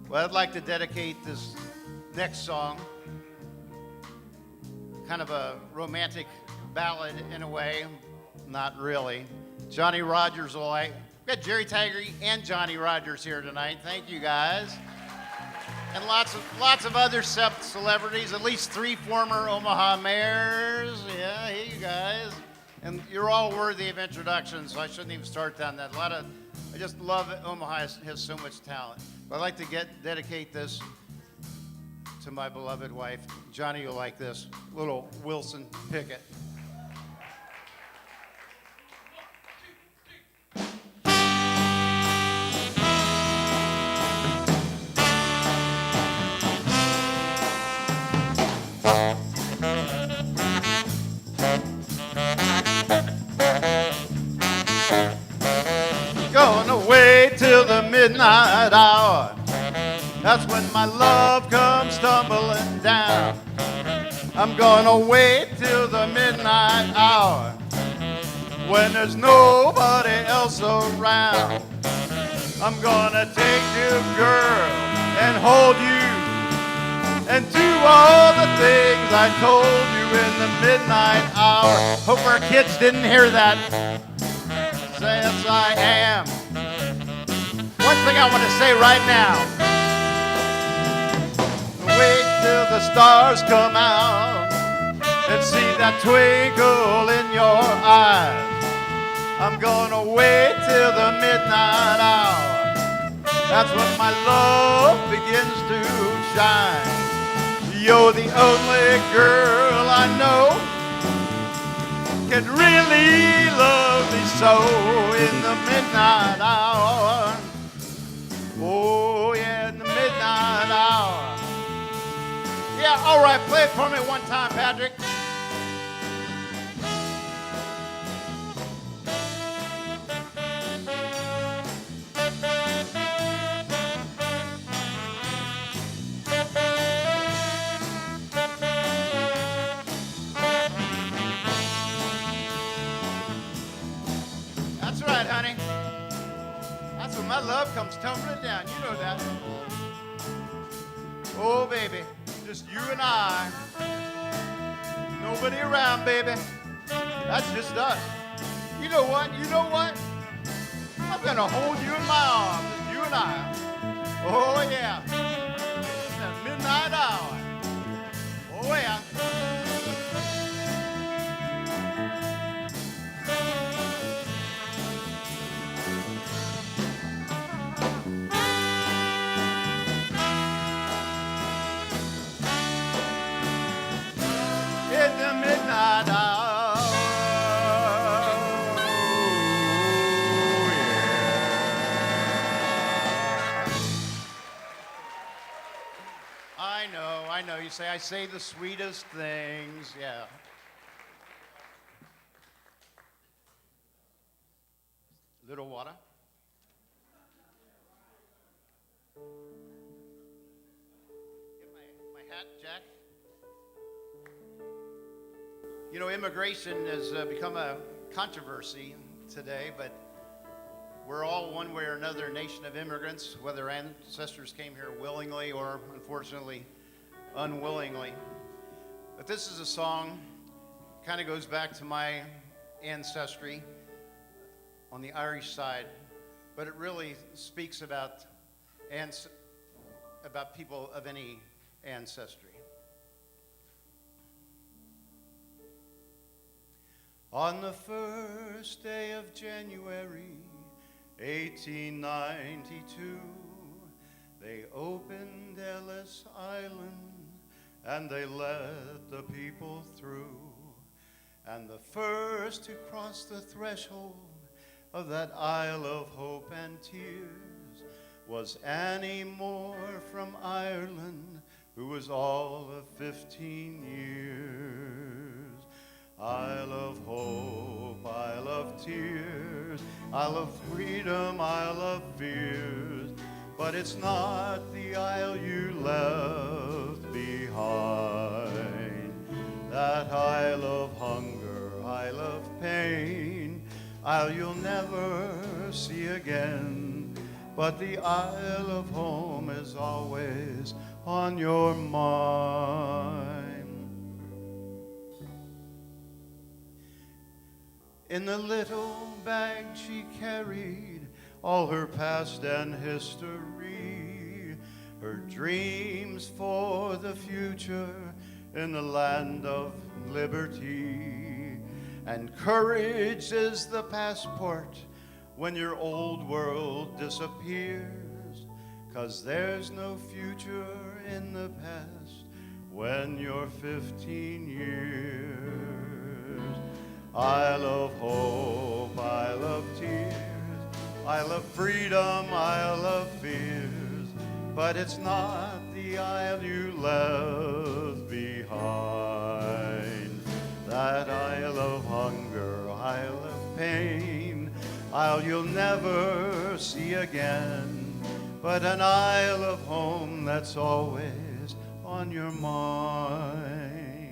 Well, I'd like to dedicate this next song, kind of a romantic ballad in a way, not really. Johnny Rogers will like. We got Jerry Taggery and Johnny Rogers here tonight. Thank you guys. And lots of other celebrities, at least 3 former Omaha mayors. Yeah, hey you guys. And you're all worthy of introduction, so I shouldn't even start down that. I just love it. Omaha has so much talent. But I'd like to dedicate this to my beloved wife. Johnny, you'll like this. Little Wilson Pickett. Going away till the midnight hour. That's when my love comes tumbling down. I'm gonna wait till the midnight hour when there's nobody else around. I'm gonna take you, girl, and hold you and do all the things I told you in the midnight hour. Hope our kids didn't hear that. Yes, I am. One thing I want to say right now. Wait till the stars come out and see that twinkle in your eyes. I'm gonna wait till the midnight hour. That's when my love begins to shine. You're the only girl I know can really love me so in the midnight hour. Oh yeah, in the midnight hour. Yeah, all right, play it for me one time, Patrick. That's right, honey. That's when my love comes tumbling down. You know that. Oh, baby, just you and I. Nobody around, baby. That's just us. You know what? You know what? I'm gonna hold you in my arms, just you and I. Oh, yeah. That midnight hour. Oh, yeah. In the midnight hour. Oh, yeah. I know. You say I say the sweetest things. Yeah. Little water. Get my hat, Jack. You know, immigration has become a controversy today, but we're all one way or another a nation of immigrants, whether ancestors came here willingly or unfortunately unwillingly. But this is a song, kind of goes back to my ancestry on the Irish side, but it really speaks about people of any ancestry. On the first day of January, 1892, they opened Ellis Island and they let the people through. And the first to cross the threshold of that Isle of Hope and Tears was Annie Moore from Ireland, who was all of 15 years. Isle of hope, Isle of tears, Isle of freedom, Isle of fears, but it's not the isle you left behind. That Isle of hunger, Isle of pain, Isle you'll never see again, but the Isle of home is always on your mind. In the little bag she carried all her past and history, her dreams for the future in the land of liberty. And courage is the passport when your old world disappears, 'cause there's no future in the past when you're 15 years. Isle of hope, Isle of tears, Isle of freedom, Isle of fears, but it's not the isle you left behind. That Isle of hunger, Isle of pain, Isle you'll never see again, but an Isle of home that's always on your mind.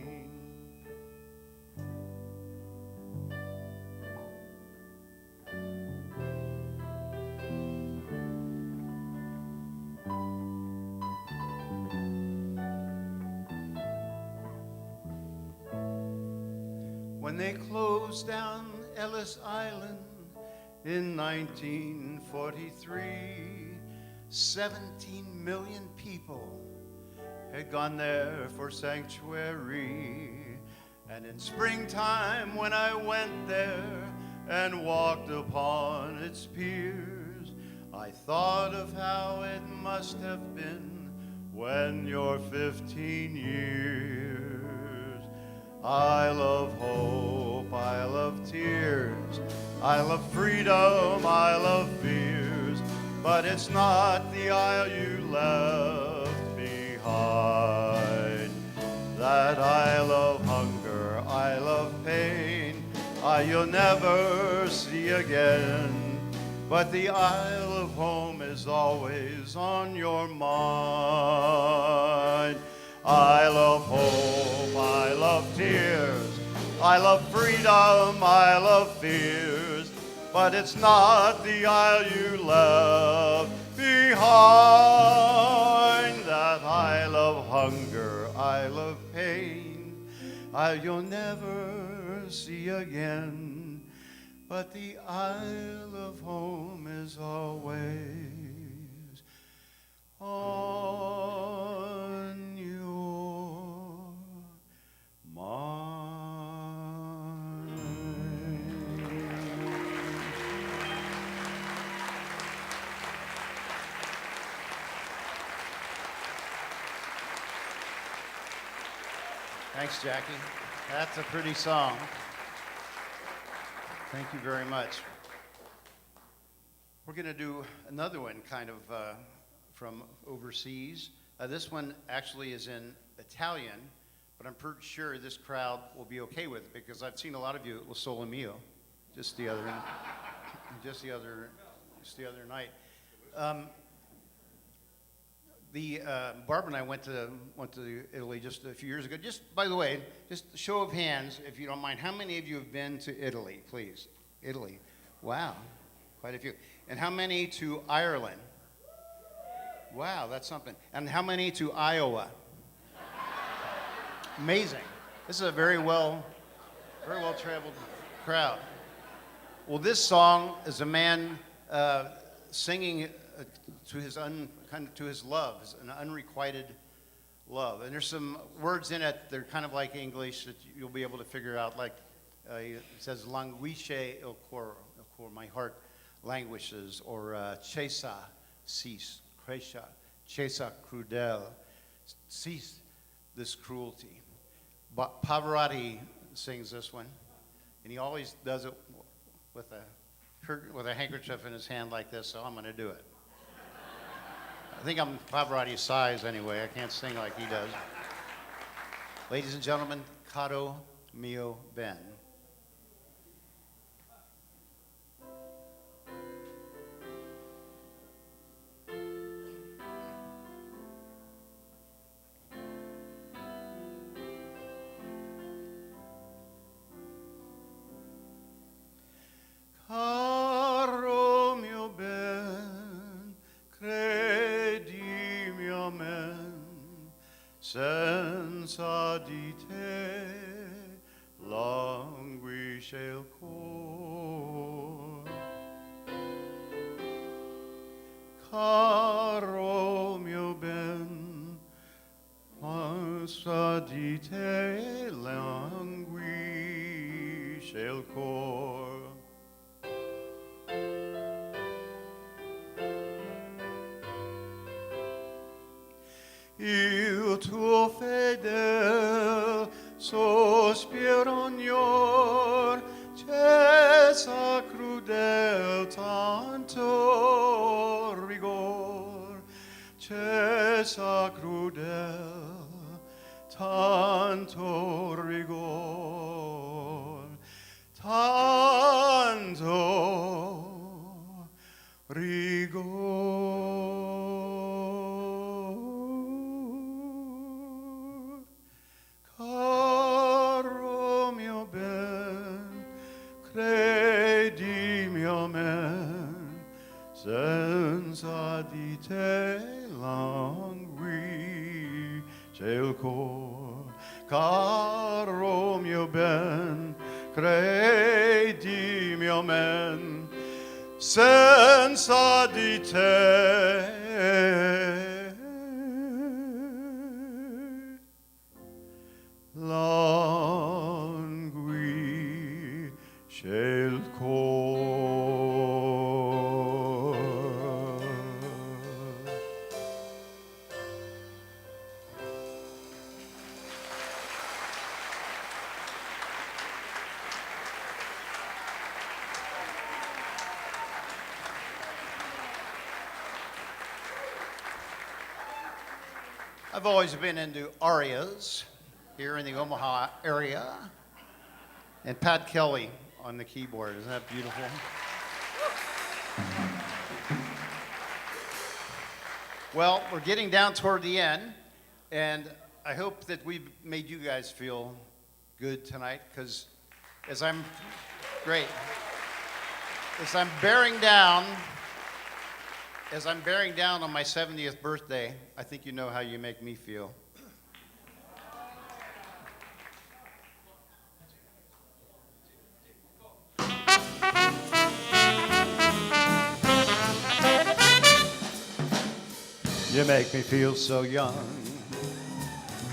When they closed down Ellis Island in 1943, 17 million people had gone there for sanctuary. And in springtime when I went there, and walked upon its piers. I thought of how it must have been when you're 15 years. I love hope, I love tears, I love freedom, I love fears, but it's not the isle you left behind. That isle of hunger, isle of pain, you'll never see again. But the isle of home is always on your mind. I love hope, I love tears, I love freedom, I love fears, but it's not the isle you left behind. That isle of hunger, isle of pain, you'll never see again. But the isle of home is always on your mind. Thanks, Jackie. That's a pretty song. Thank you very much. We're going to do another one kind of from overseas. This one actually is in Italian, but I'm pretty sure this crowd will be okay with it because I've seen a lot of you at La Sole Mio just the other night. Barbara and I went to Italy just a few years ago. Just by the way, just a show of hands, if you don't mind, how many of you have been to Italy, please? Italy, wow, quite a few. And how many to Ireland? Wow, that's something. And how many to Iowa? Amazing. This is a very well traveled crowd. Well, this song is a man singing to his love, an unrequited love. And there's some words in it, they're kind of like English that you'll be able to figure out, like it says, languisce il cor, my heart languishes, or cessa, cease, crescia, cessa crudel, cease this cruelty. But Pavarotti sings this one, and he always does it with a handkerchief in his hand like this, so I'm going to do it. I think I'm Pavarotti's size anyway. I can't sing like he does. Ladies and gentlemen, Caro mio ben. Caro mio ben, credimi amen, senza di te languisce il cor. Caro mio ben, senza di te languisce il cor. Il tuo fedel sospiro ognor, cessa crudel tanto rigor, cessa crudel tanto rigor, tanto rigor. Caro mio ben, credimi amen, senza di te languisce il cor. Caro mio ben, credimi amen, senza di te languisce il cor. I've always been into arias here in the Omaha area. And Pat Kelly on the keyboard. Isn't that beautiful? Well, we're getting down toward the end, and I hope that we've made you guys feel good tonight, because as I'm bearing down on my 70th birthday, I think you know how you make me feel. You make me feel so young.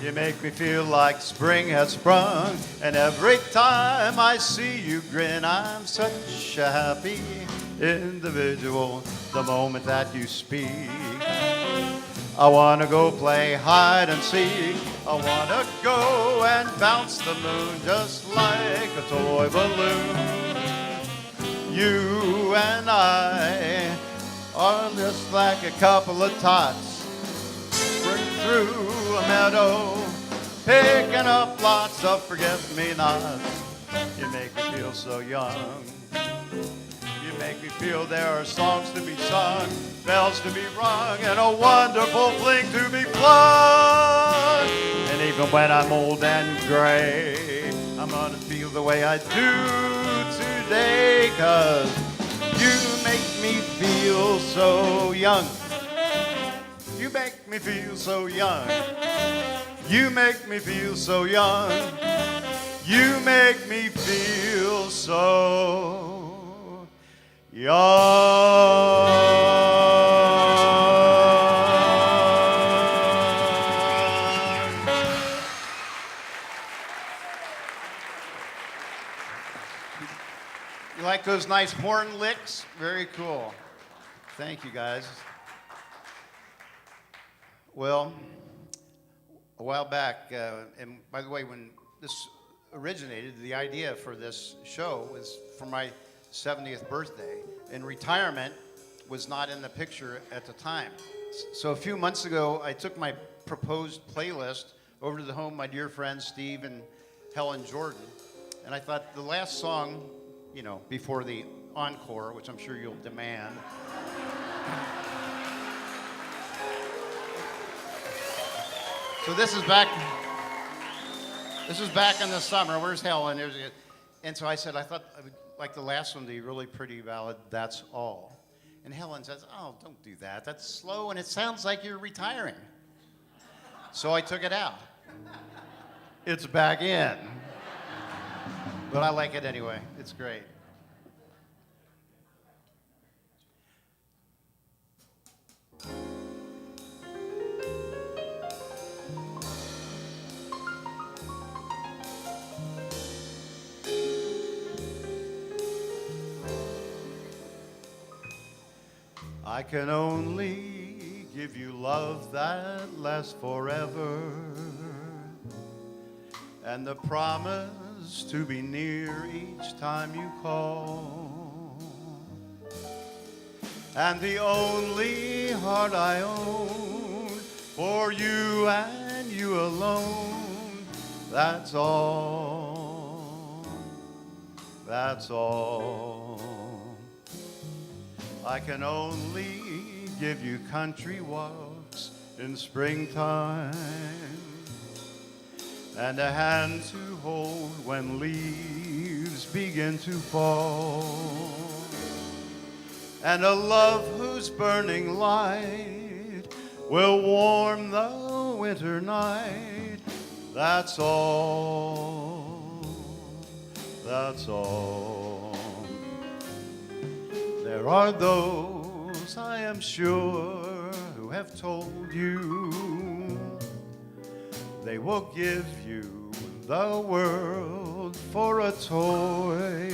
You make me feel like spring has sprung. And every time I see you grin, I'm such a happy individual the moment that you speak. I want to go play hide and seek. I want to go and bounce the moon just like a toy balloon. You and I are just like a couple of tots through a meadow, picking up lots of forget-me-nots. You make me feel so young. You make me feel there are songs to be sung, bells to be rung, and a wonderful fling to be flung. And even when I'm old and gray, I'm gonna feel the way I do today, 'cause you make me feel so young. You make me feel so young. You make me feel so young. You make me feel so young. You like those nice horn licks? Very cool. Thank you, guys. Well, a while back, and by the way, when this originated, the idea for this show was for my 70th birthday, and retirement was not in the picture at the time. So a few months ago, I took my proposed playlist over to the home of my dear friends Steve and Helen Jordan, and I thought the last song, you know, before the encore, which I'm sure you'll demand. So this is back in the summer. Where's Helen? And so I said, I thought I would like the last one to be really pretty ballad, That's All. And Helen says, oh, don't do that. That's slow and it sounds like you're retiring. So I took it out. It's back in. But I like it anyway. It's great. I can only give you love that lasts forever, and the promise to be near each time you call. And the only heart I own for you and you alone. That's all. That's all. I can only give you country walks in springtime, and a hand to hold when leaves begin to fall, and a love whose burning light will warm the winter night. That's all. That's all. There are those, I am sure, who have told you they will give you the world for a toy.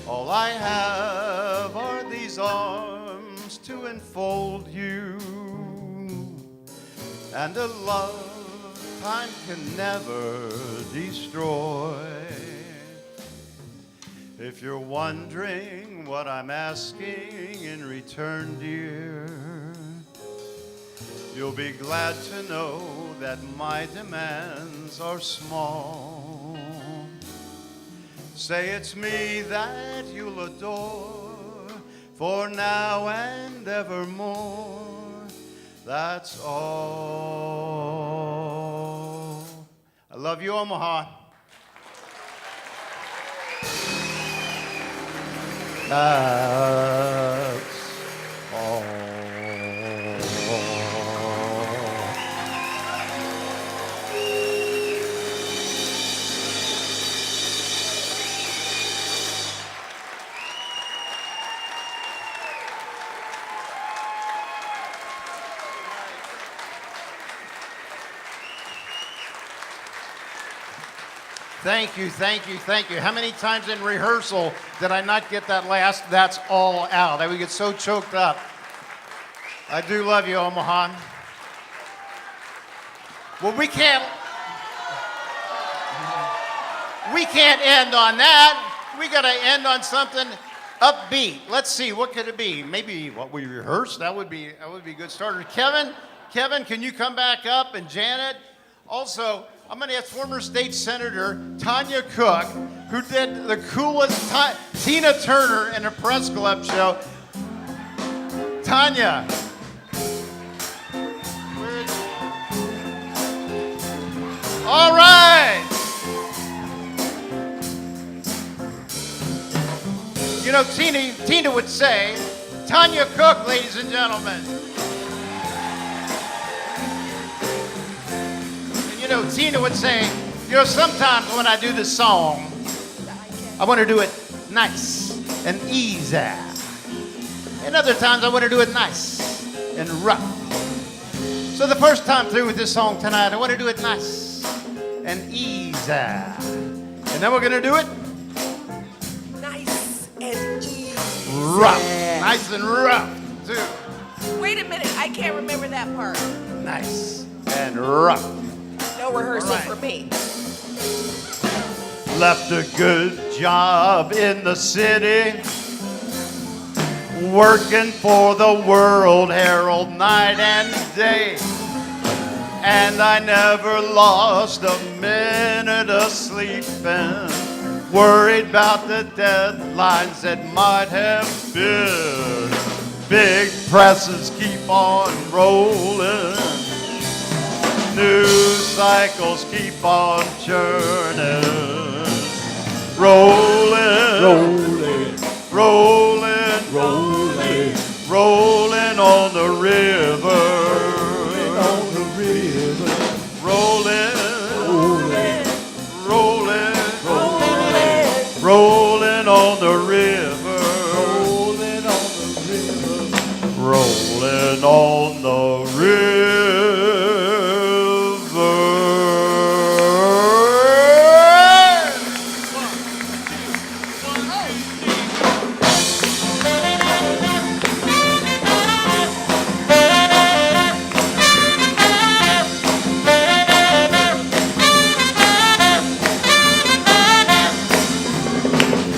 All I have are these arms to enfold you, and a love time can never destroy. If you're wondering what I'm asking in return, dear, You'll be glad to know that my demands are small. Say it's me that you'll adore for now and evermore. That's all. I love you, Omaha. That's all. Thank you, thank you, thank you. How many times in rehearsal did I not get that last, that's all out? I would get so choked up. I do love you, Omaha. Well, we can't end on that. We gotta end on something upbeat. Let's see, what could it be? Maybe what we rehearsed, that would be a good starter. Kevin, can you come back up? And Janet? Also, I'm going to ask former state senator Tanya Cook, who did the coolest Tina Turner in a press club show. Tanya. All right. You know, Tina would say, Tanya Cook, ladies and gentlemen. You know, Tina would say, you know, sometimes when I do this song, I want to do it nice and easy. And other times I want to do it nice and rough. So the first time through with this song tonight, I want to do it nice and easy. And then we're going to do it Nice and easy. rough. Nice and rough, too. Wait a minute, I can't remember that part. Nice and rough. No rehearsal All right. for me. Left a good job in the city, working for the World Herald night and day. And I never lost a minute of sleeping, worried about the deadlines that might have been. Big presses keep on rolling, news cycles keep on churning. Rolling, rolling, rolling, rolling on the river. Rolling, rolling, rolling, rolling on the river. Rolling on the river. Rolling on the river.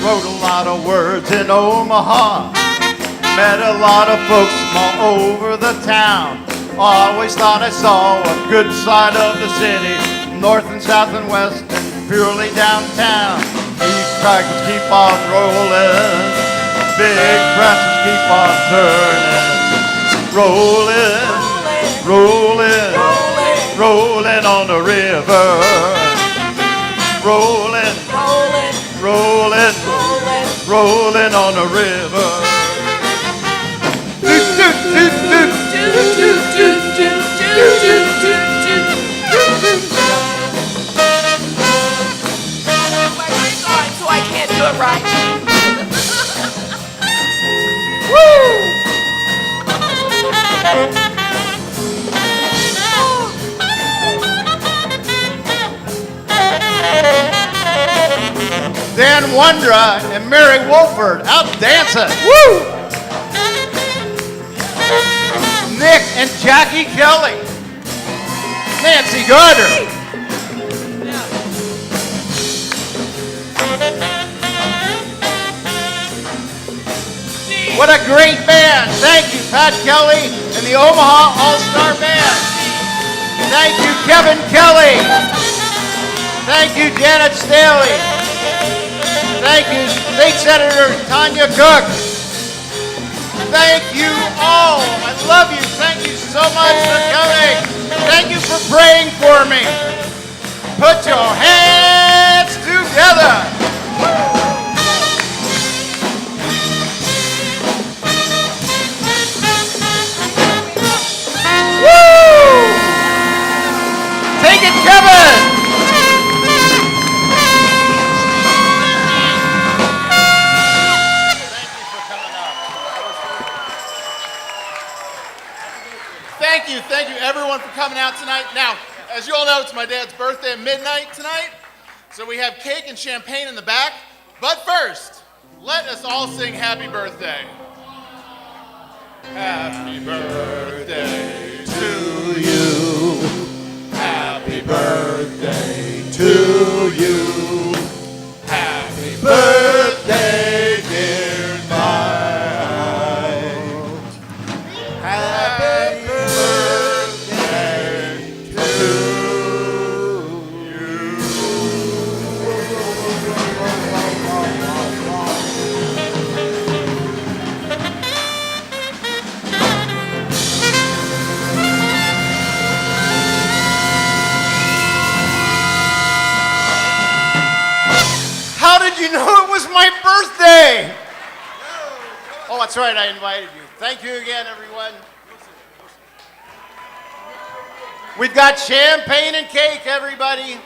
Wrote a lot of words in Omaha. Met a lot of folks from all over the town. Always thought I saw a good side of the city, north and south and west and purely downtown. These cycles keep on rolling, big presses keep on turning. Rolling, rolling, rolling on the river. Rolling, rolling, rolling on the river. My brain's on, so I can't do it right. Dan Wondra and Mary Wolford out dancing. Woo! Nick and Jackie Kelly. Nancy Gardner. What a great band. Thank you, Pat Kelly and the Omaha All-Star Band. Thank you, Kevin Kelly. Thank you, Janet Staley. Thank you, State Senator Tanya Cook. Thank you all. I love you. Thank you so much for coming. Thank you for praying for me. Put your hands together. Woo! Take it, Kevin. Thank you everyone for coming out tonight. Now, as you all know, it's my dad's birthday at midnight tonight, so we have cake and champagne in the back. But first, let us all sing happy birthday. Happy birthday to you. Happy birthday to you. Happy birthday, dear Mike. Happy birthday to you. How did you know it was my birthday? Oh, that's right, I invited you. Thank you again, everyone. We've got champagne and cake, everybody.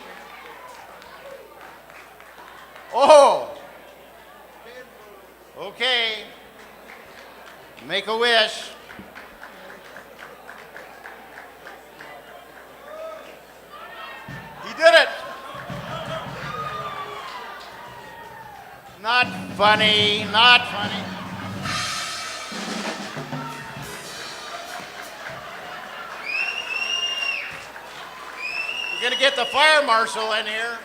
Oh. Okay. Make a wish. He did it. Not funny, not funny. You're gonna get the fire marshal in here.